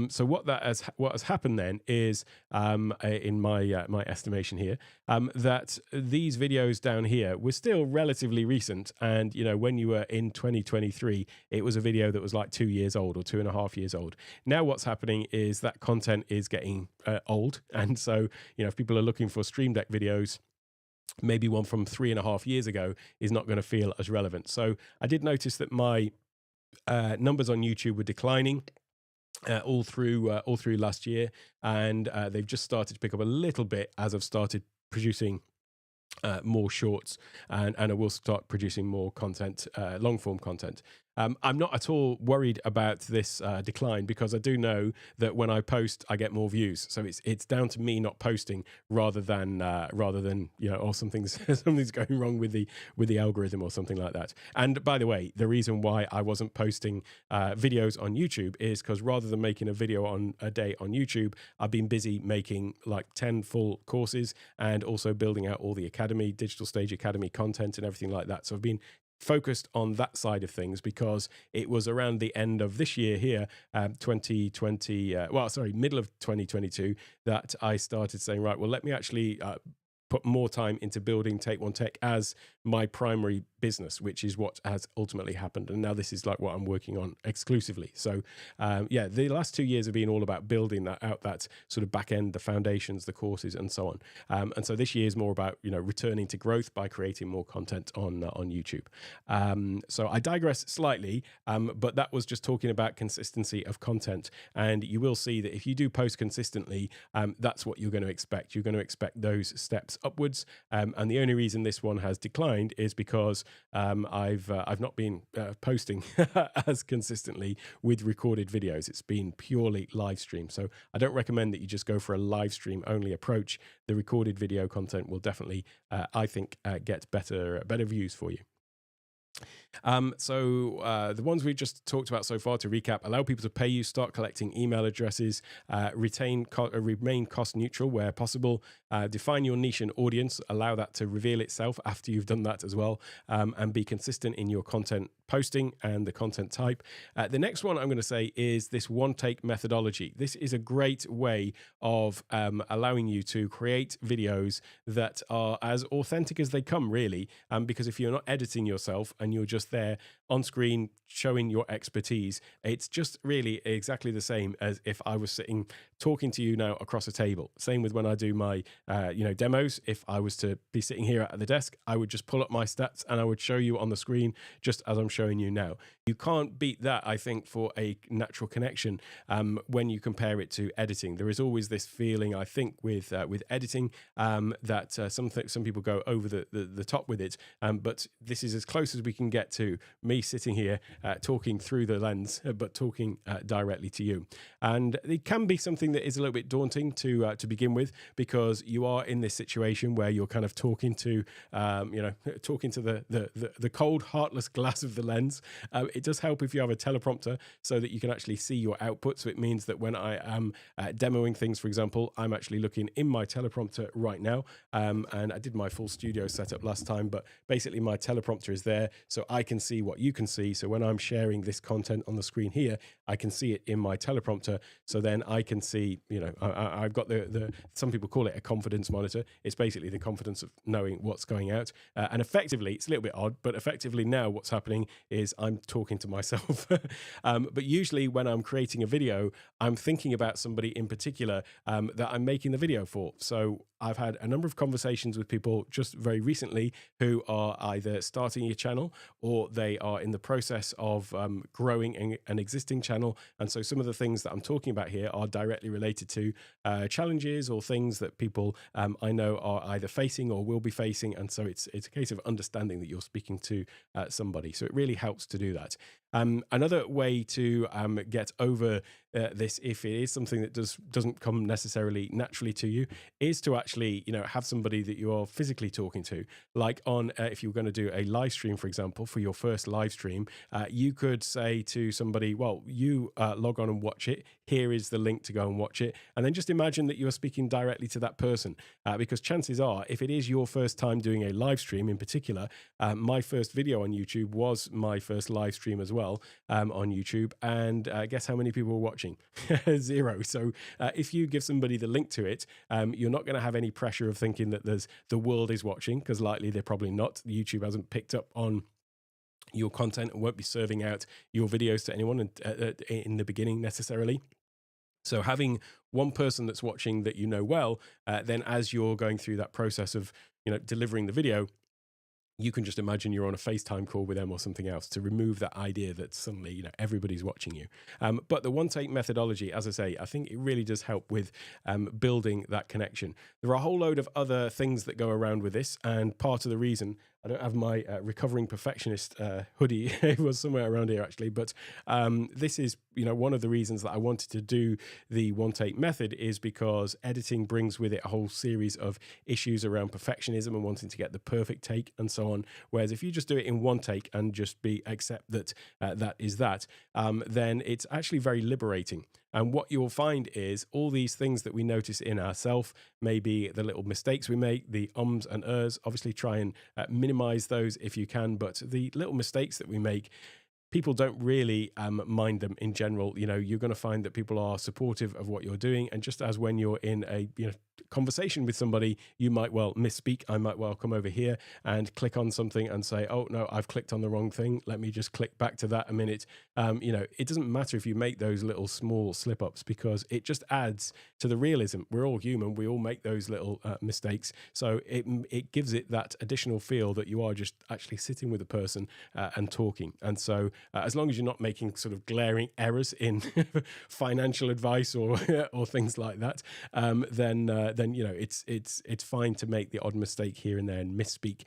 So what has happened then is, in my estimation here, that these videos down here were still relatively recent. And when you were in 2023, it was a video that was like 2 years old or 2.5 years old. Now what's happening is that content is getting old, and so if people are looking for Stream Deck videos, maybe one from 3.5 years ago is not going to feel as relevant. So I did notice that my numbers on YouTube were declining all through last year, and they've just started to pick up a little bit as I've started producing more shorts, and I will start producing more content, long form content. I'm not at all worried about this decline, because I do know that when I post, I get more views. So it's down to me not posting rather than or something's going wrong with the algorithm or something like that. And by the way, the reason why I wasn't posting videos on YouTube is because rather than making a video on a day on YouTube, I've been busy making like 10 full courses and also building out all the Academy, Digital Stage Academy content and everything like that. So I've been focused on that side of things, because it was around the end of this year here, 2020, middle of 2022, that I started saying, right, well, let me actually put more time into building Take One Tech as my primary business, which is what has ultimately happened. And now this is like what I'm working on exclusively. So the last 2 years have been all about building that out, that sort of back end, the foundations, the courses, and so on. And so this year is more about returning to growth by creating more content on YouTube. So I digress slightly, but that was just talking about consistency of content. And you will see that if you do post consistently, that's what you're going to expect. You're going to expect those steps upwards. And the only reason this one has declined is because I've not been posting as consistently with recorded videos. It's been purely live stream. So I don't recommend that you just go for a live stream only approach. The recorded video content will definitely, I think, get better views for you. The ones we've just talked about so far, to recap: allow people to pay you, start collecting email addresses, remain cost neutral where possible, define your niche and audience, allow that to reveal itself after you've done that as well, and be consistent in your content posting and the content type. The next one I'm going to say is this one take methodology. This is a great way of allowing you to create videos that are as authentic as they come, really, because if you're not editing yourself and you're just there on screen showing your expertise. It's just really exactly the same as if I was sitting talking to you now across a table. Same with when I do my demos. If I was to be sitting here at the desk, I would just pull up my stats and I would show you on the screen just as I'm showing you now. You can't beat that, I think, for a natural connection when you compare it to editing. There is always this feeling, I think, with editing that some people go over the top with it, but this is as close as we can get to me sitting here talking through the lens, but talking directly to you. And it can be something that is a little bit daunting to begin with, because you are in this situation where you're kind of talking to the cold, heartless glass of the lens. It does help if you have a teleprompter so that you can actually see your output. So it means that when I am demoing things, for example, I'm actually looking in my teleprompter right now. And I did my full studio setup last time, but basically my teleprompter is there so I can see what you can see. So when I'm sharing this content on the screen here, I can see it in my teleprompter. So then I can see, I've got some people call it a confidence monitor. It's basically the confidence of knowing what's going out. And effectively, it's a little bit odd, but effectively now what's happening is I'm talking to myself. But usually when I'm creating a video, I'm thinking about somebody in particular that I'm making the video for. So I've had a number of conversations with people just very recently who are either starting a channel or they are in the process of growing an existing channel. And so some of the things that I'm talking about here are directly related to challenges or things that people I know are either facing or will be facing. And so it's a case of understanding that you're speaking to somebody. So it really helps to do that. Another way to get over this, if it is something that doesn't come necessarily naturally to you, is to actually have somebody that you are physically talking to. Like on if you were going to do a live stream, for example, for your first live stream, you could say to somebody, well, you log on and watch it. Here is the link to go and watch it. And then just imagine that you are speaking directly to that person, because chances are, if it is your first time doing a live stream in particular, my first video on YouTube was my first live stream as well on YouTube. And guess how many people were watching? 0. So if you give somebody the link to it, you're not going to have any pressure of thinking that the world is watching, because likely they're probably not. YouTube hasn't picked up on your content and won't be serving out your videos to anyone in the beginning necessarily. So having one person that's watching that you know well, then as you're going through that process of delivering the video, you can just imagine you're on a FaceTime call with them or something else, to remove that idea that suddenly everybody's watching you. But the one-take methodology, as I say, I think it really does help with building that connection. There are a whole load of other things that go around with this, and part of the reason I don't have my recovering perfectionist hoodie. It was somewhere around here actually, but this is one of the reasons that I wanted to do the one-take method, is because editing brings with it a whole series of issues around perfectionism and wanting to get the perfect take and so on. Whereas if you just do it in one take and just accept that that is that, then it's actually very liberating. And what you'll find is all these things that we notice in ourselves, maybe the little mistakes we make, the ums and ers, obviously try and minimize those if you can, but the little mistakes that we make, people don't really mind them in general. You're going to find that people are supportive of what you're doing. And just as when you're in a conversation with somebody, you might well misspeak. I might well come over here and click on something and say, oh no, I've clicked on the wrong thing. Let me just click back to that a minute. It doesn't matter if you make those little small slip ups, because it just adds to the realism. We're all human. We all make those little mistakes. So it gives it that additional feel that you are just actually sitting with a person and talking. And so as long as you're not making sort of glaring errors in financial advice or things like that, then it's fine to make the odd mistake here and there and misspeak,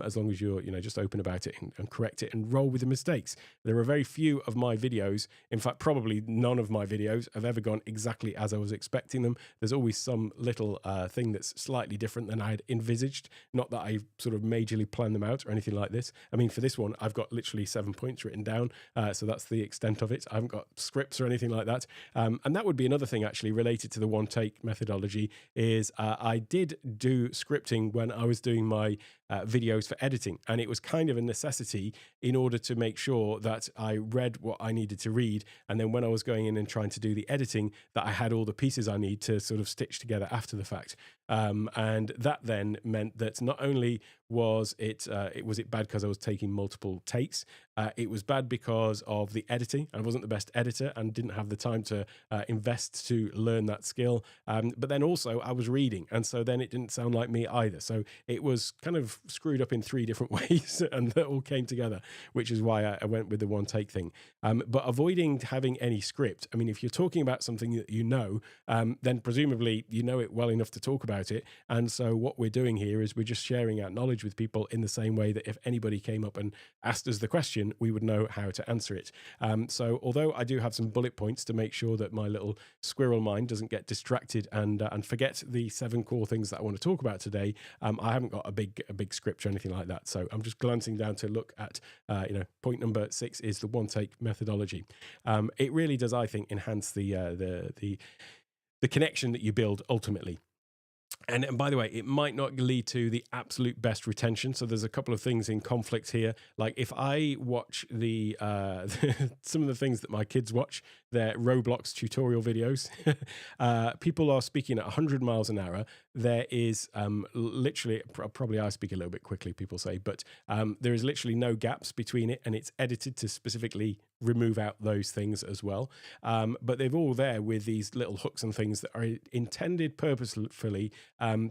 as long as you're just open about it and correct it and roll with the mistakes. There are very few of my videos, in fact probably none of my videos, have ever gone exactly as I was expecting them. There's always some little thing that's slightly different than I had envisaged. Not that I sort of majorly planned them out or anything like this. I mean, for this one I've got literally 7 points written down, so that's the extent of it. I haven't got scripts or anything like that. And that would be another thing actually related to the one take methodology, is I did do scripting when I was doing my videos for editing. And it was kind of a necessity in order to make sure that I read what I needed to read. And then when I was going in and trying to do the editing, that I had all the pieces I need to sort of stitch together after the fact. And that then meant that not only was it bad because I was taking multiple takes, it was bad because of the editing. I wasn't the best editor and didn't have the time to invest to learn that skill. But then also I was reading, and so then it didn't sound like me either. So it was kind of screwed up in three different ways, and that all came together, which is why I went with the one take thing. But avoiding having any script. I mean, if you're talking about something that you know, then presumably you know it well enough to talk about it. And so what we're doing here is we're just sharing our knowledge with people in the same way that if anybody came up and asked us the question, we would know how to answer it. So although I do have some bullet points to make sure that my little squirrel mind doesn't get distracted and forget the 7 core things that I want to talk about today, I haven't got a big script or anything like that. So I'm just glancing down to look at, point number 6 is the one take methodology. It really does, I think, enhance the connection that you build ultimately. And by the way, it might not lead to the absolute best retention. So there's a couple of things in conflict here. Like if I watch the some of the things that my kids watch, their Roblox tutorial videos, people are speaking at 100 miles an hour. There is literally, probably I speak a little bit quickly, people say, but there is literally no gaps between it, and it's edited to specifically remove out those things as well. But they're all there with these little hooks and things that are intended purposefully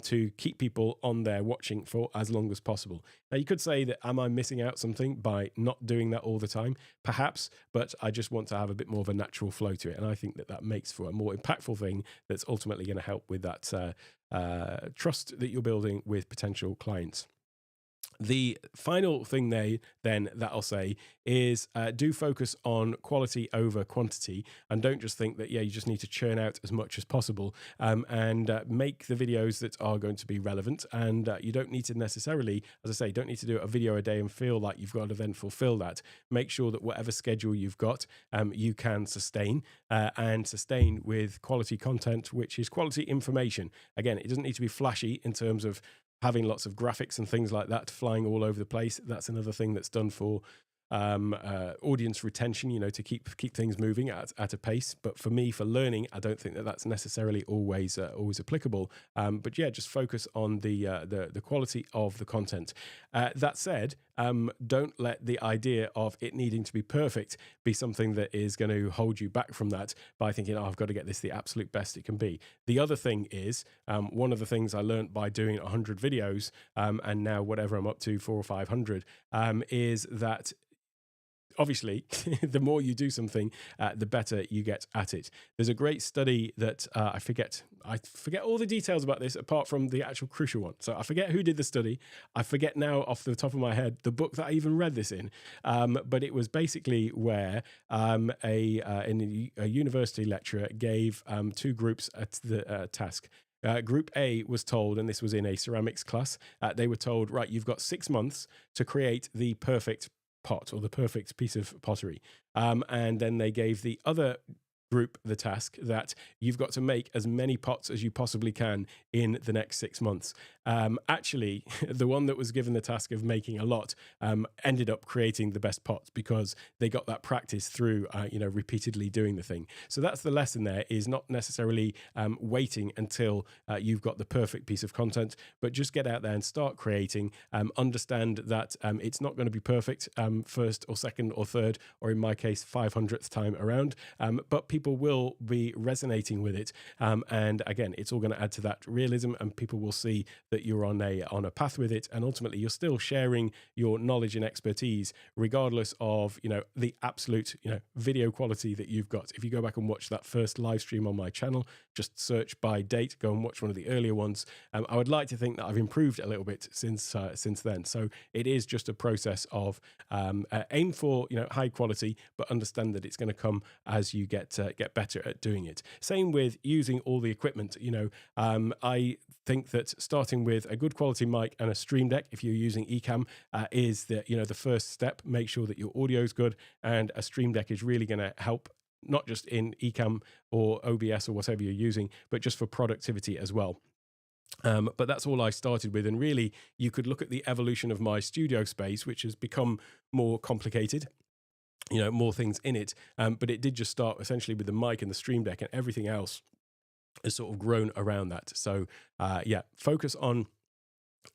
to keep people on there watching for as long as possible. Now, you could say that, am I missing out something by not doing that all the time? Perhaps, but I just want to have a bit more of a natural flow to it. And I think that makes for a more impactful thing that's ultimately going to help with that trust that you're building with potential clients. The final thing that I'll say is do focus on quality over quantity, and don't just think that, you just need to churn out as much as possible and make the videos that are going to be relevant. And you don't need to necessarily, as I say, don't need to do a video a day and feel like you've got to then fulfill that. Make sure that whatever schedule you've got, you can sustain and sustain with quality content, which is quality information. Again, it doesn't need to be flashy in terms of having lots of graphics and things like that flying all over the place. That's another thing that's done for audience retention, to keep things moving at a pace. But for me, for learning, I don't think that that's necessarily always applicable. But just focus on the quality of the content. That said, don't let the idea of it needing to be perfect be something that is going to hold you back from that by thinking, I've got to get this the absolute best it can be. The other thing is, one of the things I learned by doing 100 videos, and now whatever I'm up to, 400 or 500, is that obviously, the more you do something, the better you get at it. There's a great study that I forget all the details about this apart from the actual crucial one. So I forget who did the study. I forget now off the top of my head the book that I even read this in. But it was basically where a university lecturer gave 2 groups the task. Group A was told, and this was in a ceramics class, they were told, right, you've got 6 months to create the perfect pot or the perfect piece of pottery. And then they gave the other group the task that you've got to make as many pots as you possibly can in the next 6 months. Actually, the one that was given the task of making a lot ended up creating the best pots because they got that practice through, repeatedly doing the thing. So that's the lesson there, is not necessarily waiting until you've got the perfect piece of content, but just get out there and start creating. Understand that it's not going to be perfect first or second or third, or in my case, 500th time around, but people will be resonating with it. And again, it's all going to add to that realism, and people will see that you're on a path with it, and ultimately you're still sharing your knowledge and expertise regardless of the absolute video quality that you've got. If you go back and watch that first live stream on my channel, just search by date, go and watch one of the earlier ones. I would like to think that I've improved a little bit since then. So it is just a process of aim for high quality, but understand that it's going to come as you get better at doing it. Same with using all the equipment. I think that starting with a good quality mic and a stream deck, if you're using Ecamm, is the first step. Make sure that your audio is good, and a stream deck is really going to help, not just in Ecamm or OBS or whatever you're using, but just for productivity as well. But that's all I started with. And really, you could look at the evolution of my studio space, which has become more complicated, more things in it. But it did just start essentially with the mic and the stream deck, and everything else has sort of grown around that. So, yeah, focus on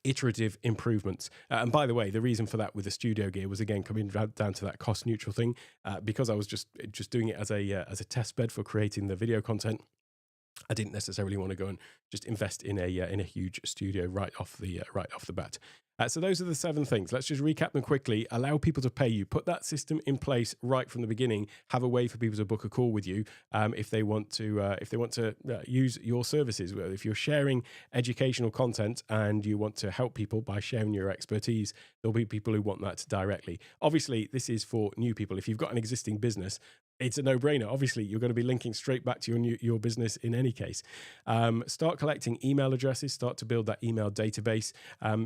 iterative improvements. And by the way, the reason for that with the studio gear was again coming down to that cost neutral thing, because I was just doing it as a test bed for creating the video content. I didn't necessarily want to go and just invest in a huge studio right off the bat. So those are the 7 things. Let's just recap them quickly. Allow people to pay you. Put that system in place right from the beginning. Have a way for people to book a call with you if they want to use your services. If you're sharing educational content and you want to help people by sharing your expertise, there'll be people who want that directly. Obviously, this is for new people. If you've got an existing business, it's a no-brainer. Obviously, you're going to be linking straight back to your business in any case. Start collecting email addresses. Start to build that email database.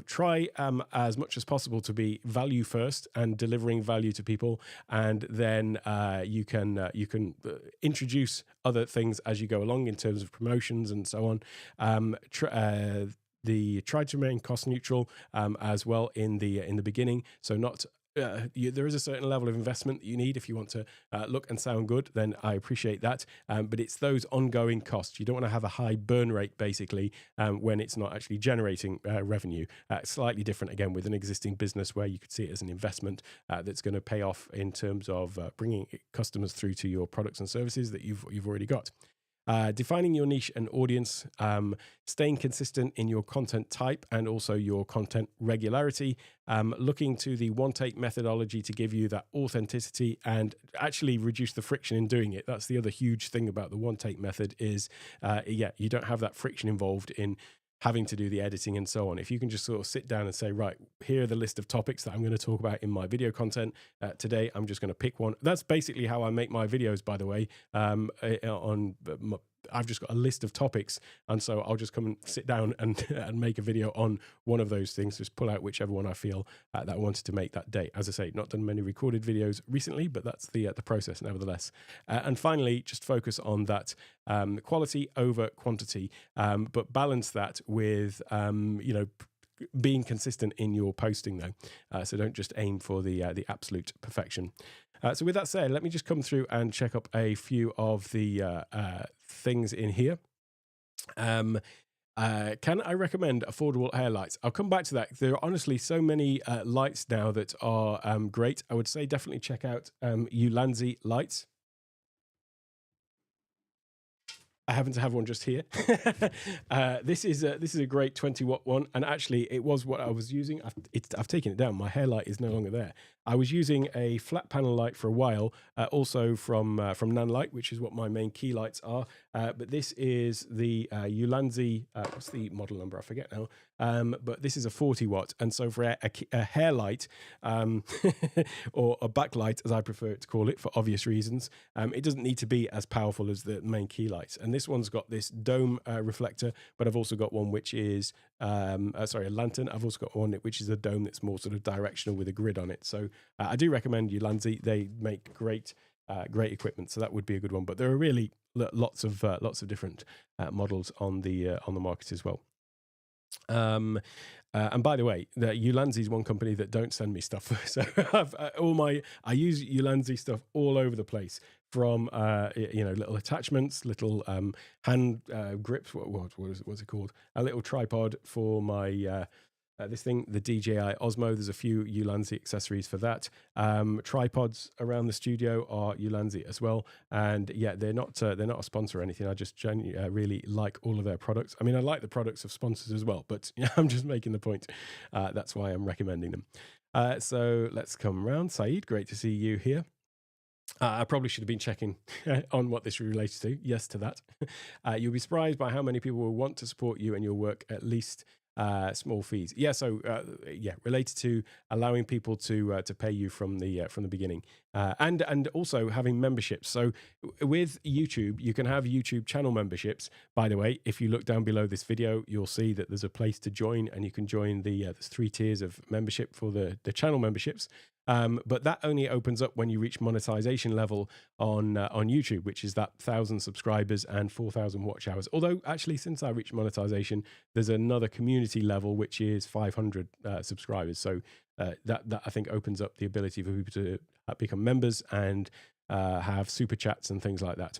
Try as much as possible to be value first and delivering value to people, and then you can introduce other things as you go along in terms of promotions and so on. Try to remain cost neutral as well in the beginning. So not. There is a certain level of investment that you need if you want to look and sound good, then I appreciate that. But it's those ongoing costs. You don't want to have a high burn rate, basically, when it's not actually generating revenue. Slightly different, again, with an existing business where you could see it as an investment that's going to pay off in terms of bringing customers through to your products and services that you've already got. Defining your niche and audience, staying consistent in your content type and also your content regularity, looking to the one-take methodology to give you that authenticity and actually reduce the friction in doing it. That's the other huge thing about the one-take method is, you don't have that friction involved in having to do the editing and so on. If you can just sort of sit down and say, right, here are the list of topics that I'm going to talk about in my video content. Today, I'm just going to pick one. That's basically how I make my videos, by the way. I've just got a list of topics, and so I'll just come and sit down and make a video on one of those things. Just pull out whichever one I feel that I wanted to make that day. As I say, not done many recorded videos recently, but that's the process nevertheless. And finally, just focus on that quality over quantity, but balance that with being consistent in your posting though. So don't just aim for the absolute perfection. So with that said, let me just come through and check up a few of the things in here. Can I recommend affordable hair lights? I'll come back to that. There are honestly so many lights now that are great. I would say definitely check out Ulanzi lights. I happen to have one just here. This is a great 20-watt one, and actually, it was what I was using. I've taken it down. My hair light is no longer there. I was using a flat panel light for a while, also from Nanlite, which is what my main key lights are. But this is the Ulanzi. What's the model number? I forget now. But this is a 40-watt, and so for a hair light, or a backlight, as I prefer to call it, for obvious reasons, it doesn't need to be as powerful as the main key lights. And this one's got this dome reflector, but I've also got one which is a lantern. I've also got one which is a dome that's more sort of directional with a grid on it. So I do recommend Ulanzi. They make great equipment, so that would be a good one. But there are really lots of different models on the market as well. And by the way, the Ulanzi is one company that don't send me stuff. So I use Ulanzi stuff all over the place, from little attachments, little hand grips. What's it called? A little tripod for my this thing, the DJI Osmo. There's a few Ulanzi accessories for that. Tripods around the studio are Ulanzi as well. And yeah, they're not a sponsor or anything. I just genuinely really like all of their products. I mean, I like the products of sponsors as well, but I'm just making the point. That's why I'm recommending them. So let's come around. Saeed, great to see you here. I probably should have been checking on what this relates to. Yes to that. You'll be surprised by how many people will want to support you and your work, at least small fees. Yeah, so related to allowing people to pay you from the beginning. and also having memberships. So with YouTube, you can have YouTube channel memberships. By the way, if you look down below this video, you'll see that there's a place to join, and you can join there's 3 tiers of membership for the channel memberships. But that only opens up when you reach monetization level on YouTube, which is that 1,000 subscribers and 4,000 watch hours. Although actually, since I reached monetization, there's another community level which is 500 subscribers. So that I think opens up the ability for people to become members and have super chats and things like that.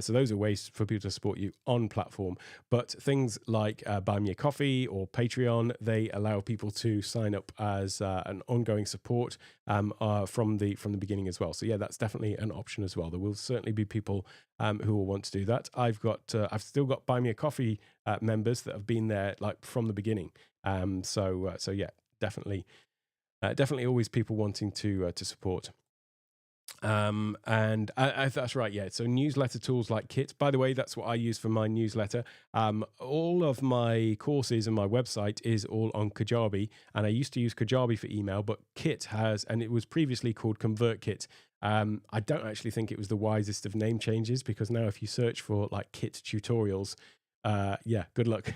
So those are ways for people to support you on platform. But things like Buy Me a Coffee or Patreon, they allow people to sign up as an ongoing support from the beginning as well. So yeah, that's definitely an option as well. There will certainly be people who will want to do that. I've still got Buy Me a Coffee members that have been there like from the beginning. So yeah, definitely always people wanting to support. And that's right, yeah. So newsletter tools like Kit, by the way, that's what I use for my newsletter. All of my courses and my website is all on Kajabi, and I used to use Kajabi for email, but Kit has, and it was previously called ConvertKit. I don't actually think it was the wisest of name changes, because now if you search for like Kit tutorials, yeah, good luck.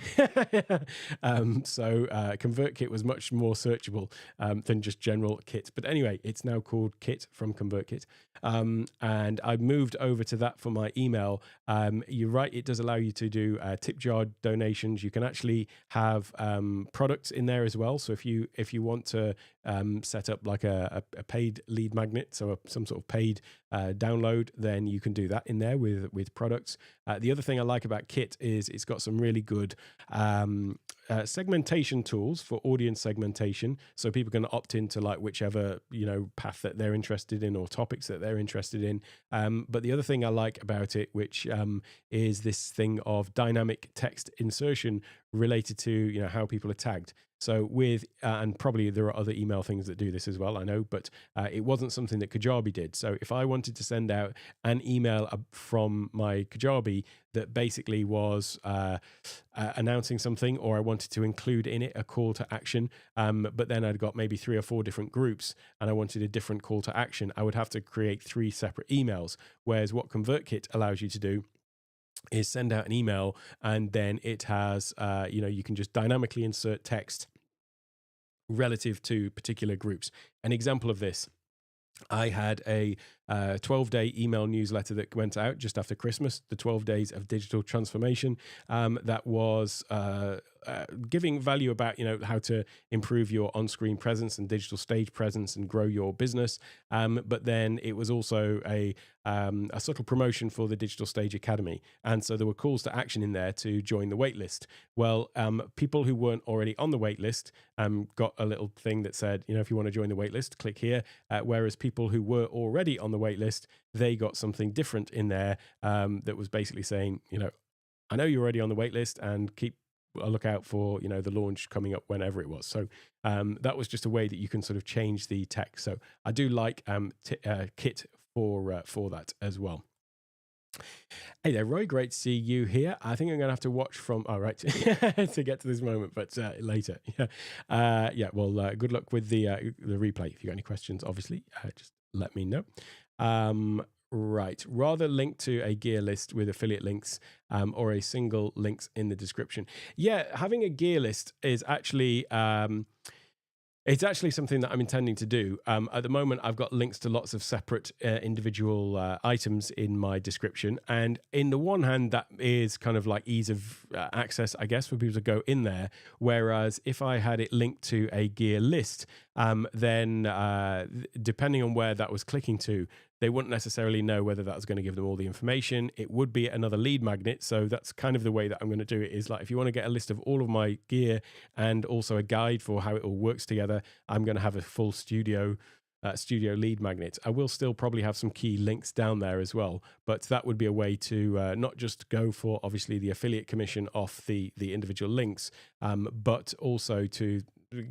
So ConvertKit was much more searchable than just general Kit. But anyway, it's now called Kit from ConvertKit. And I moved over to that for my email. You're right, it does allow you to do tip jar donations. You can actually have products in there as well. So if you want to set up like a paid lead magnet, so some sort of paid download, then you can do that in there with products. The other thing I like about Kit is it's got some really good segmentation tools for audience segmentation, so people can opt into like whichever path that they're interested in or topics that they're interested in. But the other thing I like about it, which is this thing of dynamic text insertion related to how people are tagged. So with, and probably there are other email things that do this as well, I know, but it wasn't something that Kajabi did. So if I wanted to send out an email from my Kajabi that basically was announcing something, or I wanted to include in it a call to action, but then I'd got maybe 3 or 4 different groups and I wanted a different call to action, I would have to create 3 separate emails. Whereas what ConvertKit allows you to do is send out an email, and then it has, you can just dynamically insert text relative to particular groups. An example of this, I had a 12-day email newsletter that went out just after Christmas, the 12 days of digital transformation, that was giving value about how to improve your on-screen presence and digital stage presence and grow your business. But then it was also a subtle promotion for the Digital Stage Academy, and so there were calls to action in there to join the waitlist. Well, people who weren't already on the waitlist got a little thing that said, if you want to join the waitlist, click here. Whereas people who were already on the waitlist, they got something different in there that was basically saying, I know you're already on the waitlist, and keep a lookout for the launch coming up whenever it was. So that was just a way that you can sort of change the text. So I do like Kit for that as well. Hey there, Roy. Great to see you here. I think I'm going to have to watch from, right, to get to this moment, but later. Yeah. Well, good luck with the replay. If you got any questions, obviously, just let me know. Right. Rather link to a gear list with affiliate links or a single links in the description. Yeah, having a gear list is actually... it's actually something that I'm intending to do. At the moment, I've got links to lots of separate individual items in my description. And in the one hand, that is kind of like ease of access, I guess, for people to go in there. Whereas if I had it linked to a gear list, then depending on where that was clicking to, they wouldn't necessarily know whether that was going to give them all the information. It would be another lead magnet. So that's kind of the way that I'm going to do it, is like, if you want to get a list of all of my gear and also a guide for how it all works together, I'm going to have a full studio lead magnet. I will still probably have some key links down there as well, but that would be a way to not just go for obviously the affiliate commission off the individual links, but also to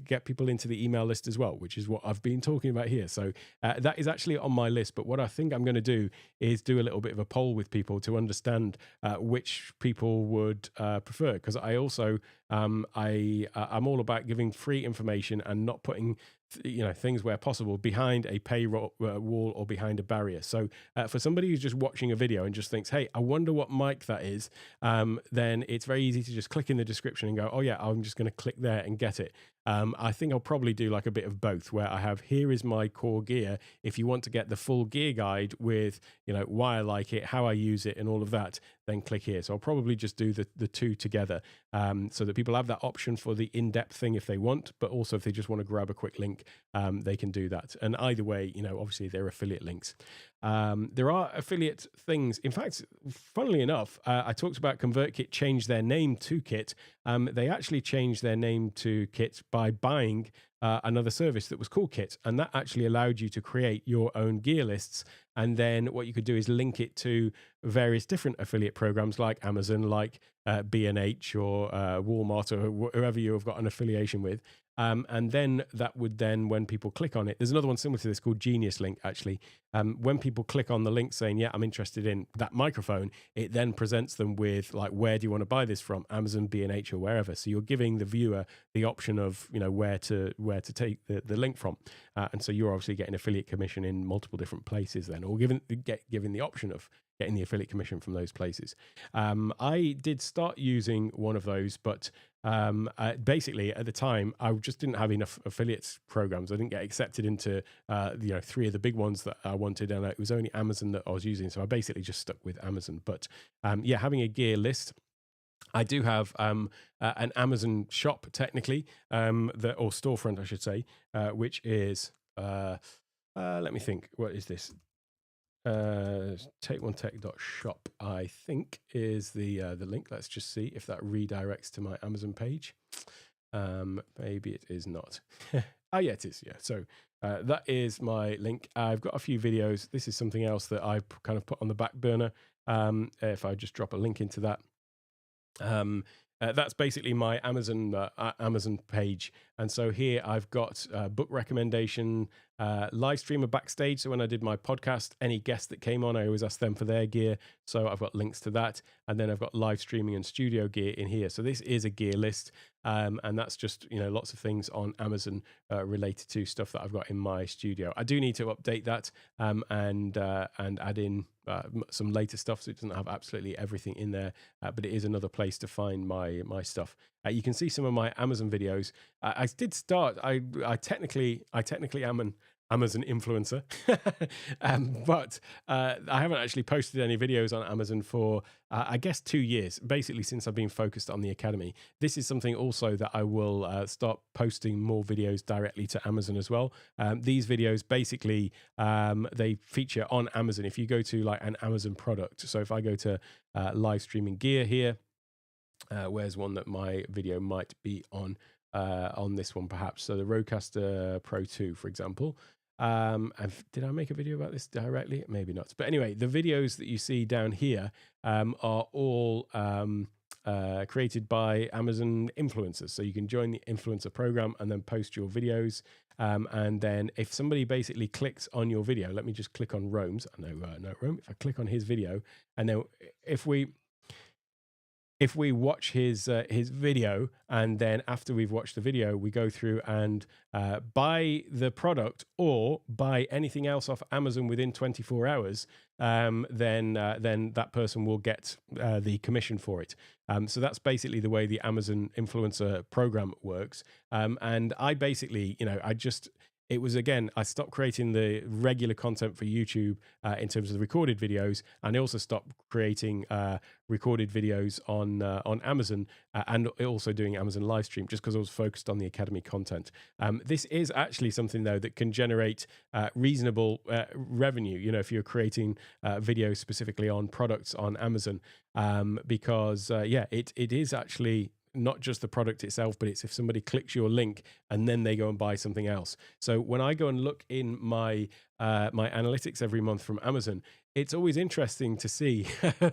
get people into the email list as well, which is what I've been talking about here. So that is actually on my list. But what I think I'm going to do is do a little bit of a poll with people to understand which people would prefer. Because I also, I'm all about giving free information and not putting things where possible behind a wall or behind a barrier. So for somebody who's just watching a video and just thinks, hey, I wonder what mic that is, then it's very easy to just click in the description and go, oh yeah, I'm just going to click there and get it. I think I'll probably do like a bit of both, where I have, here is my core gear. If you want to get the full gear guide with, why I like it, how I use it and all of that, then click here. So I'll probably just do the two together, so that people have that option for the in-depth thing if they want, but also if they just want to grab a quick link, they can do that. And either way, obviously they're affiliate links. There are affiliate things. In fact, funnily enough, I talked about ConvertKit changed their name to Kit. They actually changed their name to Kit by buying another service that was called Kit, and that actually allowed you to create your own gear lists. And then what you could do is link it to various different affiliate programs like Amazon, like B&H or Walmart or whoever you have got an affiliation with. And then that would then, when people click on it, there's another one similar to this called Genius Link, actually. When people click on the link saying, yeah, I'm interested in that microphone, it then presents them with, like, where do you want to buy this from? Amazon, B&H, or wherever. So you're giving the viewer the option of, where to take the link from. And so you're obviously getting affiliate commission in multiple different places then, or given the option of getting the affiliate commission from those places. I did start using one of those, but basically at the time I just didn't have enough affiliates programs. I didn't get accepted into 3 of the big ones that I wanted, and it was only Amazon that I was using, so I basically just stuck with Amazon. But having a gear list, I do have an Amazon shop technically, or storefront I should say, which is let me think, what is this? TakeOneTech.shop, I think, is the link. Let's just see if that redirects to my Amazon page. Maybe it is not. Oh yeah, it is. Yeah. So that is my link. I've got a few videos. This is something else that I've kind of put on the back burner. If I just drop a link into that. That's basically my Amazon page. And so here I've got book recommendation, live streamer backstage. So when I did my podcast, any guest that came on, I always asked them for their gear. So I've got links to that. And then I've got live streaming and studio gear in here. So this is a gear list. And that's just, lots of things on Amazon related to stuff that I've got in my studio. I do need to update that and add in some later stuff, so it doesn't have absolutely everything in there, but it is another place to find my stuff. You can see some of my Amazon videos. I did start. I technically am an Amazon influencer, but I haven't actually posted any videos on Amazon for I guess 2 years, basically since I've been focused on the Academy. This is something also that I will start posting more videos directly to Amazon as well. These videos basically they feature on Amazon. If you go to like an Amazon product, so if I go to live streaming gear here, where's one that my video might be on this one perhaps? So the Rodecaster Pro 2, for example. Did I make a video about this directly? Maybe not. But anyway, the videos that you see down here are all created by Amazon influencers. So you can join the influencer program and then post your videos. And then if somebody basically clicks on your video, let me just click on Rome's. No, Rome. If I click on his video, and then if we watch his video, and then after we've watched the video, we go through and buy the product or buy anything else off Amazon within 24 hours, then that person will get the commission for it. So that's basically the way the Amazon influencer program works. And I basically, it was, again, I stopped creating the regular content for YouTube in terms of the recorded videos, and I also stopped creating recorded videos on Amazon and also doing Amazon live stream, just because I was focused on the Academy content. This is actually something, though, that can generate reasonable revenue, if you're creating videos specifically on products on Amazon, because, it is actually not just the product itself, but it's if somebody clicks your link and then they go and buy something else. So when I go and look in my my analytics every month from Amazon, it's always interesting to see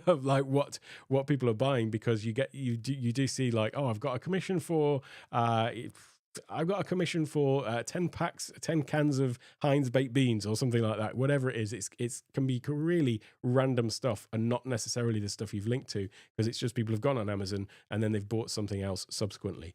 like what people are buying, because you do see like, oh, I've got a commission for I've got a commission for 10 packs, 10 cans of Heinz baked beans or something like that. Whatever it is, it's can be really random stuff and not necessarily the stuff you've linked to, because it's just people have gone on Amazon and then they've bought something else subsequently.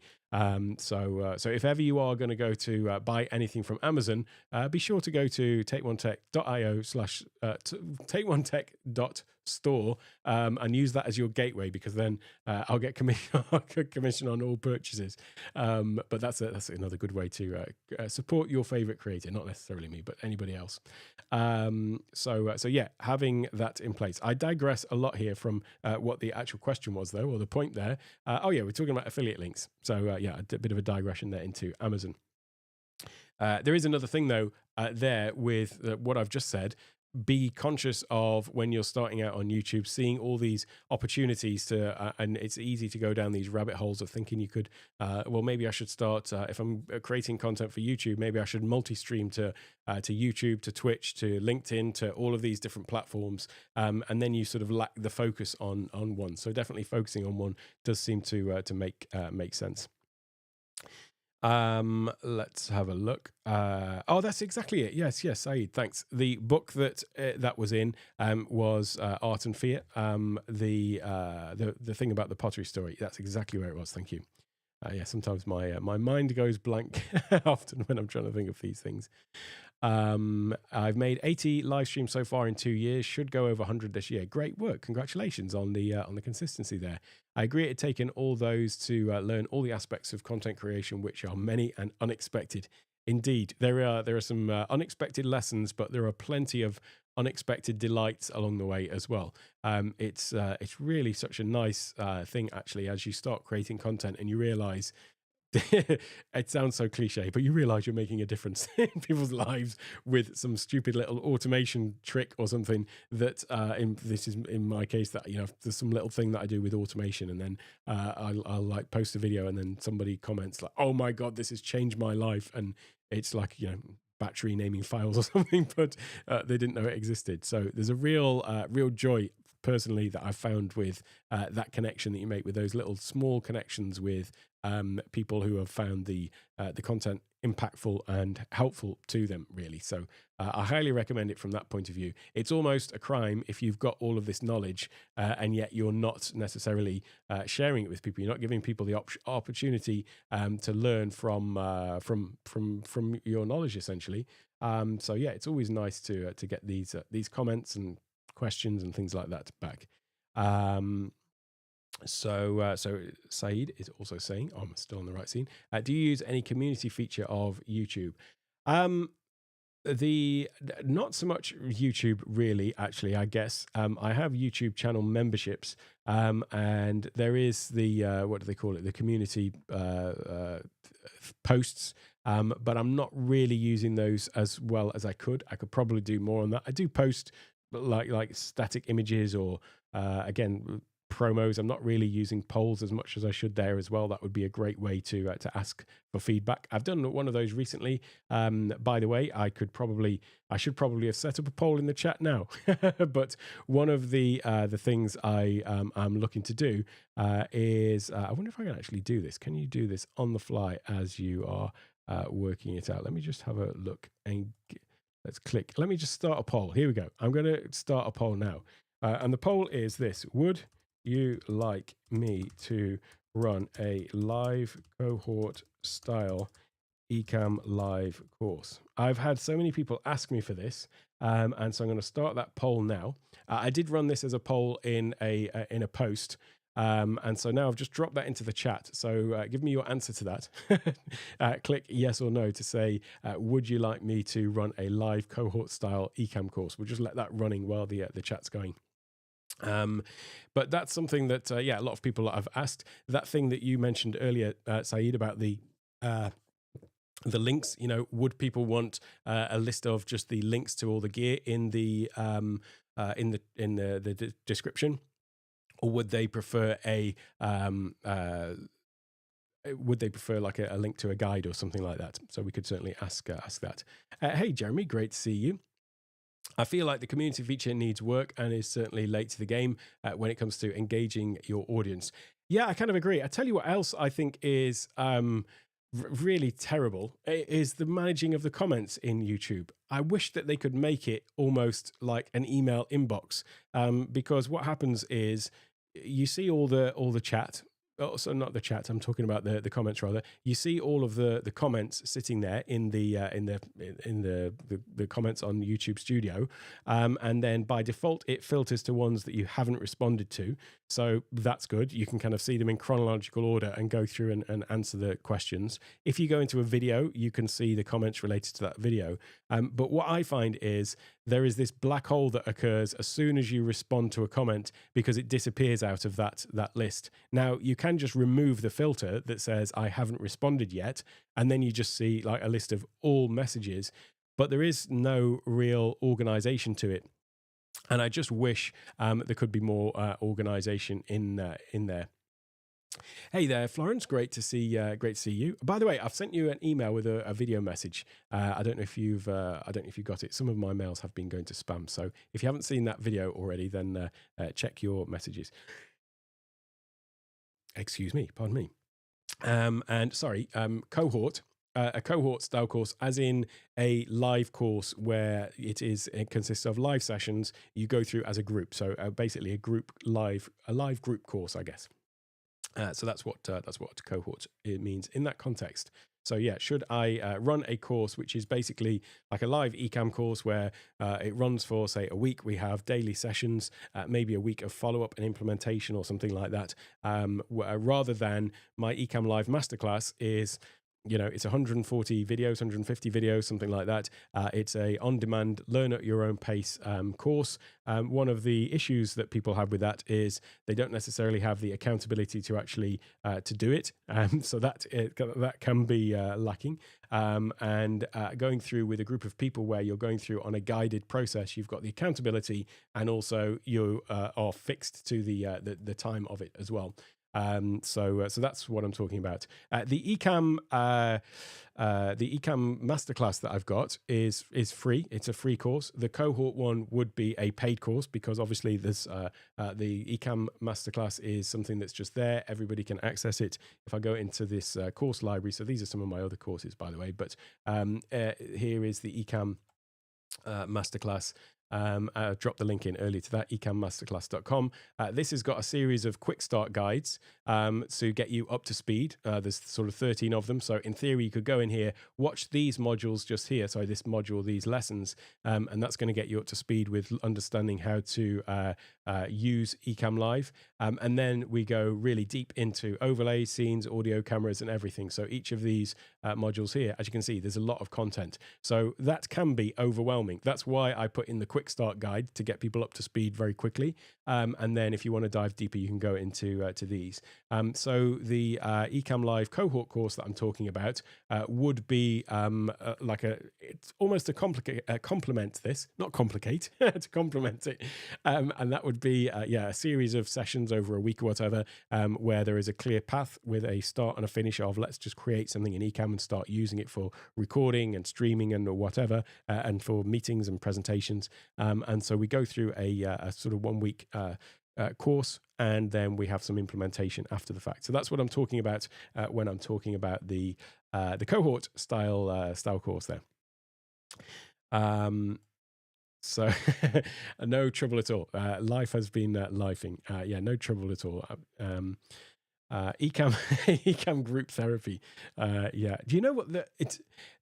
So if ever you are going to go to buy anything from Amazon, be sure to go to takeonetech.io/takeonetech.store and use that as your gateway, because then I'll get commission on all purchases. But that's another good way to support your favorite creator, not necessarily me, but anybody else. So yeah, having that in place. I digress a lot here from what the actual question was, though, or the point there. Oh yeah, we're talking about affiliate links. So yeah, a bit of a digression there into Amazon. There is another thing, though, there with what I've just said. Be conscious of, when you're starting out on YouTube, seeing all these opportunities to, and it's easy to go down these rabbit holes of thinking you could, well, maybe I should start, if I'm creating content for YouTube, maybe I should multi-stream to YouTube, to Twitch, to LinkedIn, to all of these different platforms. And then you sort of lack the focus on one. So definitely focusing on one does seem to make sense. Let's have a look. Oh, that's exactly it. Yes, Saeed, thanks. The book that was in was Art and Fear. The thing about the pottery story. That's exactly where it was. Thank you. Yeah, sometimes my mind goes blank often when I'm trying to think of these things. I've made 80 live streams so far in 2 years. Should go over 100 this year. Great work. Congratulations on the consistency there. I agree it's taken all those to learn all the aspects of content creation, which are many and unexpected. Indeed, there are some unexpected lessons, but there are plenty of unexpected delights along the way as well. It's really such a nice thing, actually, as you start creating content and you realize. It sounds so cliche, but you realize you're making a difference in people's lives with some stupid little automation trick or something that this is in my case, that there's some little thing that I do with automation, and then I'll like post a video and then somebody comments like, oh my god, this has changed my life, and it's like battery naming files or something, but they didn't know it existed. So there's a real joy personally that I've found with that connection that you make with those little small connections with people who have found the content impactful and helpful to them, really. So I highly recommend it from that point of view. It's almost a crime if you've got all of this knowledge and yet you're not necessarily sharing it with people. You're not giving people the opportunity to learn from your knowledge, essentially. So yeah, it's always nice to get these comments and questions and things like that back. So Saeed is also saying, I'm still on the right scene. Do you use any community feature of YouTube? Not so much YouTube, really, actually, I guess. I have YouTube channel memberships, and there is the what do they call it? The community posts. But I'm not really using those as well as I could. I could probably do more on that. I do post like static images or again, promos. I'm not really using polls as much as I should there as well. That would be a great way to ask for feedback. I've done one of those recently. By the way, I should probably have set up a poll in the chat now. But one of the things I am looking to do is I wonder if I can actually do this. Can you do this on the fly as you are working it out? Let me just have a look and let's click. Let me just start a poll. Here we go. I'm going to start a poll now. And the poll is this: would you like me to run a live cohort style eCam live course? I've had so many people ask me for this, and so I'm going to start that poll now. I did run this as a poll in a post, and so now I've just dropped that into the chat. So give me your answer to that. Click yes or no to say, would you like me to run a live cohort style eCam course? We'll just let that running while the chat's going. But that's something that a lot of people have asked. That thing that you mentioned earlier, Saeed, about the links, would people want a list of just the links to all the gear in the description, or would they prefer like a link to a guide or something like that? So we could certainly ask that. Hey Jeremy, great to see you. I feel like the community feature needs work and is certainly late to the game when it comes to engaging your audience. Yeah, I kind of agree. I tell you what else I think is really terrible is the managing of the comments in YouTube. I wish that they could make it almost like an email inbox, because what happens is you see all the chat. Oh, so not the chat. I'm talking about the comments rather. You see all of the comments sitting there in the comments on YouTube Studio, and then by default it filters to ones that you haven't responded to. So that's good. You can kind of see them in chronological order and go through and answer the questions. If you go into a video, you can see the comments related to that video. But what I find is there is this black hole that occurs as soon as you respond to a comment because it disappears out of that list. Now, you can just remove the filter that says I haven't responded yet, and then you just see like a list of all messages, but there is no real organization to it. And I just wish there could be more organization in there. Hey there, Florence. Great to see you. By the way, I've sent you an email with a video message. I don't know if you've got it. Some of my mails have been going to spam. So if you haven't seen that video already, then check your messages. Excuse me, pardon me. And sorry, cohort. A cohort style course, as in a live course where it consists of live sessions you go through as a group. So basically a live group course, I guess. So that's what cohort it means in that context. So yeah, should I run a course which is basically like a live eCam course where it runs for, say, a week? We have daily sessions, maybe a week of follow-up and implementation or something like that, rather than my eCam Live Masterclass is, it's 140 videos, 150 videos, something like that. It's a on-demand, learn at your own pace course. One of the issues that people have with that is they don't necessarily have the accountability to actually to do it. So that can be lacking. And going through with a group of people where you're going through on a guided process, you've got the accountability, and also you are fixed to the time of it as well. So that's what I'm talking about. The eCam masterclass that I've got is free. It's a free course. The cohort one would be a paid course because obviously there's the eCam masterclass is something that's just there. Everybody can access it. If I go into this course library, so these are some of my other courses, by the way, but here is the eCam masterclass. I dropped the link in earlier to that, ecammasterclass.com. This has got a series of quick start guides to get you up to speed. There's sort of 13 of them. So in theory, you could go in here, watch these modules just here. Sorry, this module, these lessons, and that's going to get you up to speed with understanding how to use eCam Live. And then we go really deep into overlays, scenes, audio, cameras, and everything. So each of these modules here, as you can see, there's a lot of content. So that can be overwhelming. That's why I put in the quick start guide to get people up to speed very quickly. And then if you want to dive deeper, you can go into to these. So the eCam Live cohort course that I'm talking about would be it's almost a complement this, not complicate, to complement it. And that would be, a series of sessions over a week or whatever, where there is a clear path with a start and a finish of let's just create something in eCam and start using it for recording and streaming and whatever, and for meetings and presentations. And so we go through a sort of 1 week course, and then we have some implementation after the fact. So that's what I'm talking about when I'm talking about the cohort style course there. So no trouble at all. Life has been lifing. No trouble at all. eCam group therapy. Do you know what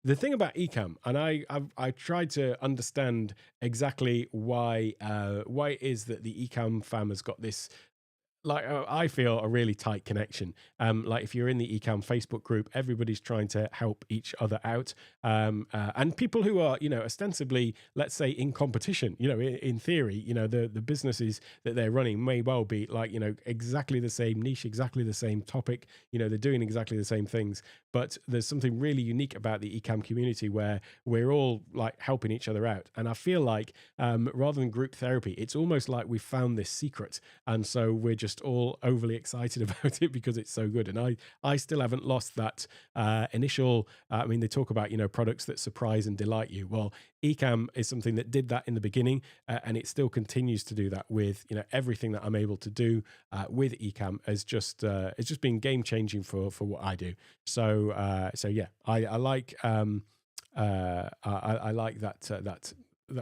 the thing about eCam? And I tried to understand exactly why it is that the eCam fam has got this. Like I feel a really tight connection. Like if you're in the eCam Facebook group, everybody's trying to help each other out. And people who are, ostensibly, let's say, in competition, in theory, the businesses that they're running may well be like, exactly the same niche, exactly the same topic. They're doing exactly the same things. But there's something really unique about the eCam community where we're all like helping each other out. And I feel like rather than group therapy, it's almost like we've found this secret. And so we're just just all overly excited about it because it's so good. And I still haven't lost that initial. I mean, they talk about products that surprise and delight you. Well, Ecamm is something that did that in the beginning, and it still continues to do that with everything that I'm able to do with Ecamm. As just it's just been game changing for what I do. So yeah, I like I like that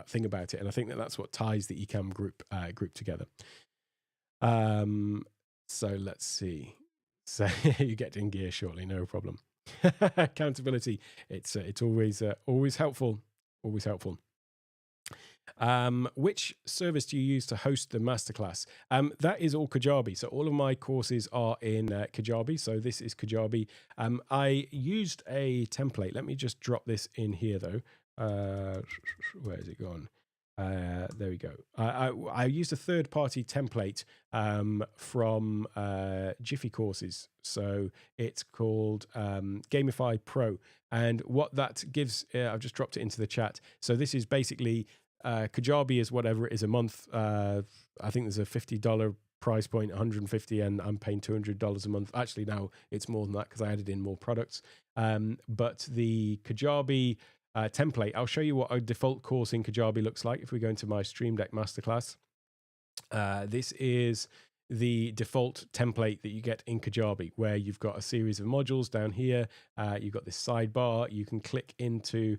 thing about it, and I think that that's what ties the Ecamm group together. So let's see. So you get in gear shortly, no problem. Accountability, it's always helpful, always helpful. Which service do you use to host the masterclass? That is all Kajabi. So all of my courses are in Kajabi. So this is Kajabi. I used a template. Let me just drop this in here though. Where has it gone? There we go. I used a third-party template from Jiffy Courses. So it's called Gamify Pro. And what that gives, I've just dropped it into the chat. So this is basically Kajabi is whatever it is a month. I think there's a $50 price point, 150, and I'm paying $200 a month. Actually, now it's more than that because I added in more products. But the Kajabi template, I'll show you what a default course in Kajabi looks like. If we go into my Stream Deck Masterclass, this is the default template that you get in Kajabi, where you've got a series of modules down here. You've got this sidebar. You can click into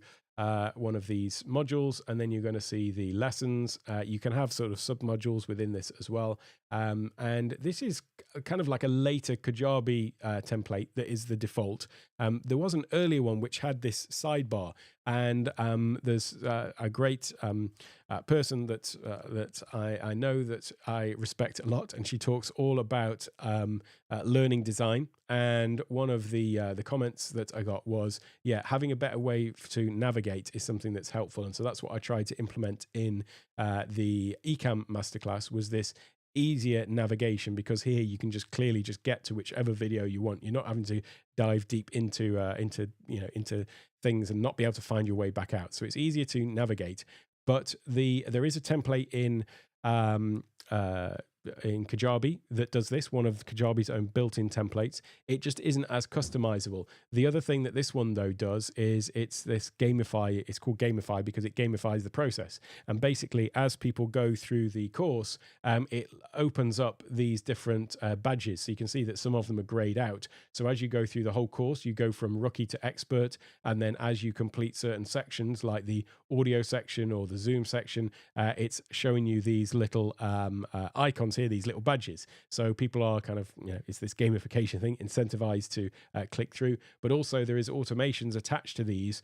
one of these modules, and then you're going to see the lessons. You can have sort of sub-modules within this as well. And this is kind of like a later Kajabi template that is the default. There was an earlier one which had this sidebar, and there's a great person that I know that I respect a lot, and she talks all about learning design. And one of the comments that I got was, yeah, having a better way to navigate is something that's helpful. And so that's what I tried to implement in the Ecamm masterclass, was this easier navigation, because here you can just clearly just get to whichever video you want. You're not having to dive deep into things and not be able to find your way back out. So it's easier to navigate. But there is a template in Kajabi that does this, one of Kajabi's own built-in templates. It just isn't as customizable. The other thing that this one though does is it's this gamify. It's called Gamify because it gamifies the process. And basically, as people go through the course, it opens up these different badges. So you can see that some of them are grayed out. So as you go through the whole course, you go from rookie to expert. And then as you complete certain sections, like the audio section or the Zoom section, it's showing you these little icons here, these little badges. So people are kind of, it's this gamification thing, incentivized to click through. But also there is automations attached to these,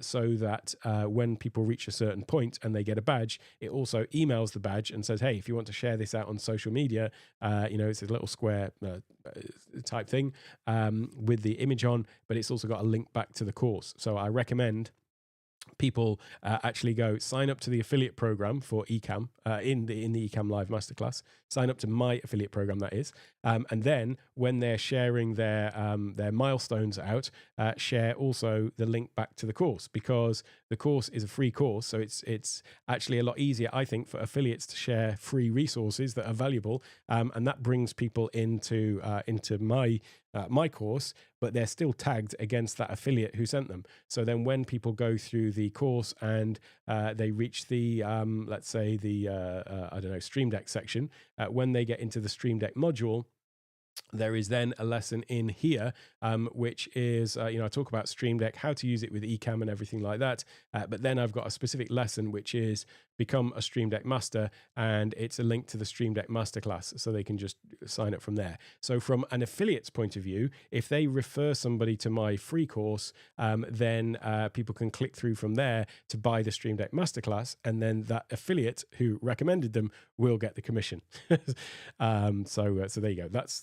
so that when people reach a certain point and they get a badge, it also emails the badge and says, hey, if you want to share this out on social media, it's a little square type thing with the image on, but it's also got a link back to the course. So I recommend people actually go sign up to the affiliate program for Ecamm in the Ecamm Live Masterclass. Sign up to my affiliate program, that is, and then when they're sharing their milestones out, share also the link back to the course, because the course is a free course. So it's actually a lot easier, I think, for affiliates to share free resources that are valuable, and that brings people into my course, but they're still tagged against that affiliate who sent them. So then when people go through the course and they reach the, let's say the, I don't know, Stream Deck section, when they get into the Stream Deck module, there is then a lesson in here, which is, I talk about Stream Deck, how to use it with Ecamm and everything like that. But then I've got a specific lesson, which is become a Stream Deck master, and it's a link to the Stream Deck masterclass, so they can just sign up from there. So from an affiliate's point of view, if they refer somebody to my free course, then people can click through from there to buy the Stream Deck masterclass, and then that affiliate who recommended them will get the commission. So there you go. That's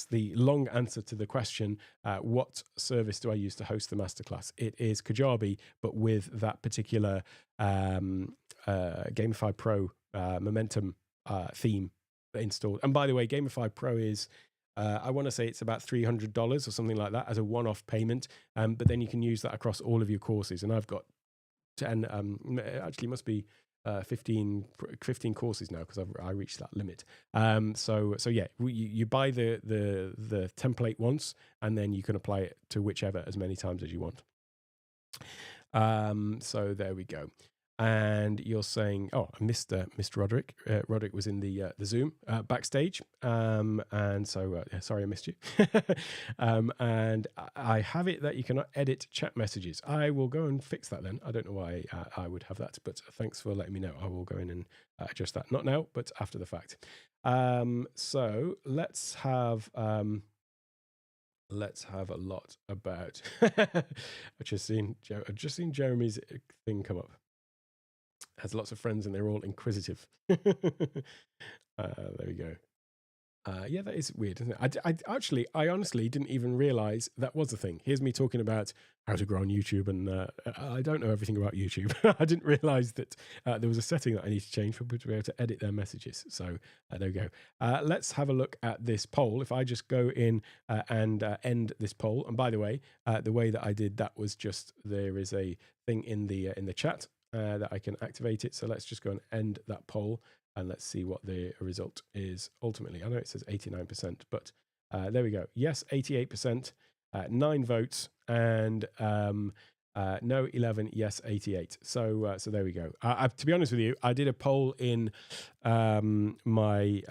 the long answer to the question, what service do I use to host the masterclass? It is Kajabi, but with that particular Gamify Pro Momentum theme installed. And by the way, Gamify Pro is, I want to say it's about $300 or something like that as a one-off payment, but then you can use that across all of your courses. And I've got 10, actually must be 15 courses now because I reached that limit. So yeah, you buy the template once, and then you can apply it to whichever as many times as you want. So there we go. And you're saying, oh, I missed Roderick. Roderick was in the Zoom backstage, and so sorry I missed you. And I have it that you cannot edit chat messages. I will go and fix that then. I don't know why I would have that, but thanks for letting me know. I will go in and adjust that. Not now, but after the fact. So let's have a lot about. I've just seen Jeremy's thing come up. Has lots of friends and they're all inquisitive. There we go. Yeah, that is weird, isn't it? I honestly didn't even realize that was a thing. Here's me talking about how to grow on YouTube, and I don't know everything about YouTube. I didn't realize that there was a setting that I need to change for people to be able to edit their messages. So there we go. Let's have a look at this poll. If I just go in and end this poll, and by the way that I did that was just, there is a thing in the chat that I can activate it. So let's just go and end that poll. And let's see what the result is ultimately. I know it says 89%, but there we go. Yes, 88%, 9 votes, and no 11, yes 88. So there we go. To be honest with you, I did a poll in my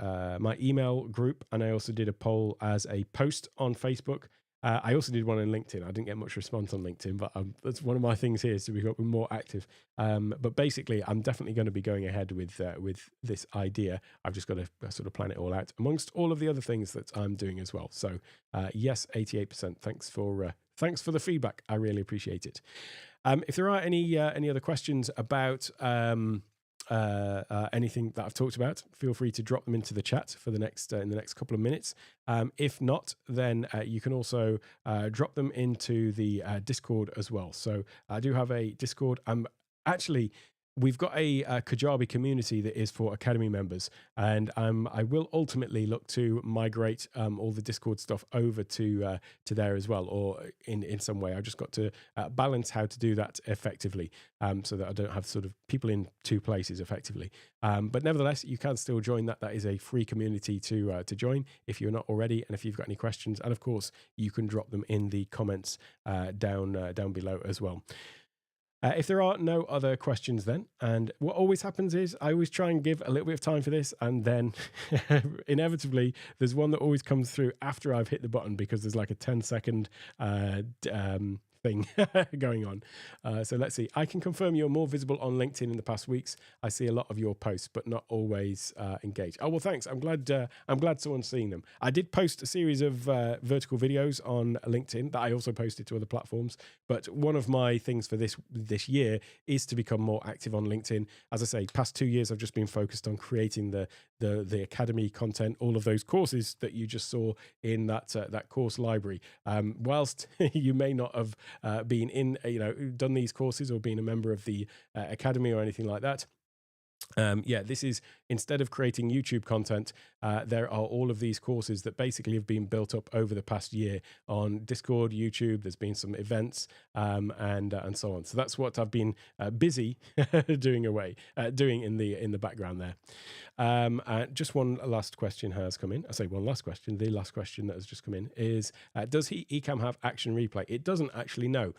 email group, and I also did a poll as a post on Facebook. I also did one on LinkedIn. I didn't get much response on LinkedIn, but that's one of my things here, is to become more active. But basically, I'm definitely going to be going ahead with this idea. I've just got to sort of plan it all out amongst all of the other things that I'm doing as well. So yes, 88%. Thanks for the feedback. I really appreciate it. If there are any other questions about anything that I've talked about, feel free to drop them into the chat for the next in the next couple of minutes. If not, then you can also drop them into the Discord as well. So I do have a Discord. We've got a Kajabi community that is for Academy members, and I will ultimately look to migrate all the Discord stuff over to there as well, or in some way. I've just got to balance how to do that effectively, so that I don't have sort of people in two places effectively. But nevertheless, you can still join that. That is a free community to join if you're not already, and if you've got any questions, and of course you can drop them in the comments down below as well. If there are no other questions then, and what always happens is I always try and give a little bit of time for this, and then inevitably there's one that always comes through after I've hit the button, because there's like a 10-second thing going on. So let's see. I can confirm you're more visible on LinkedIn in the past weeks. I see a lot of your posts, but not always engaged. Oh, well, thanks. I'm glad someone's seeing them. I did post a series of vertical videos on LinkedIn that I also posted to other platforms. But one of my things for this year is to become more active on LinkedIn. As I say, past 2 years, I've just been focused on creating the Academy content, all of those courses that you just saw in that course library. Whilst you may not have been in, done these courses or been a member of the Academy or anything like that. This is, instead of creating YouTube content, there are all of these courses that basically have been built up over the past year on Discord, YouTube. There's been some events and so on. So that's what I've been busy doing in the background there. Just one last question has come in. I say one last question. The last question that has just come in is, does Ecamm have action replay? It doesn't actually, no.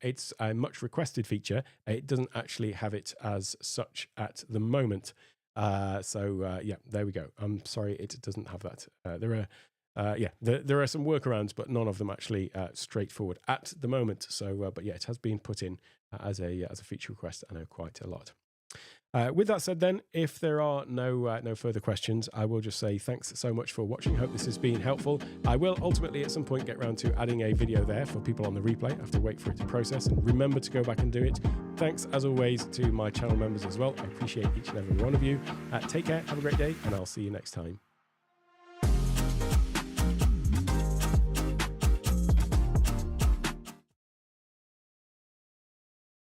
It's a much requested feature. It doesn't actually have it as such at the moment. There we go. I'm sorry, it doesn't have that. There are some workarounds, but none of them actually straightforward at the moment. So, but yeah, it has been put in as a feature request, I know, quite a lot. With that said then, if there are no further questions, I will just say thanks so much for watching. Hope this has been helpful. I will ultimately at some point get around to adding a video there for people on the replay. I have to wait for it to process, and remember to go back and do it. Thanks as always to my channel members as well. I appreciate each and every one of you. Take care, have a great day, and I'll see you next time.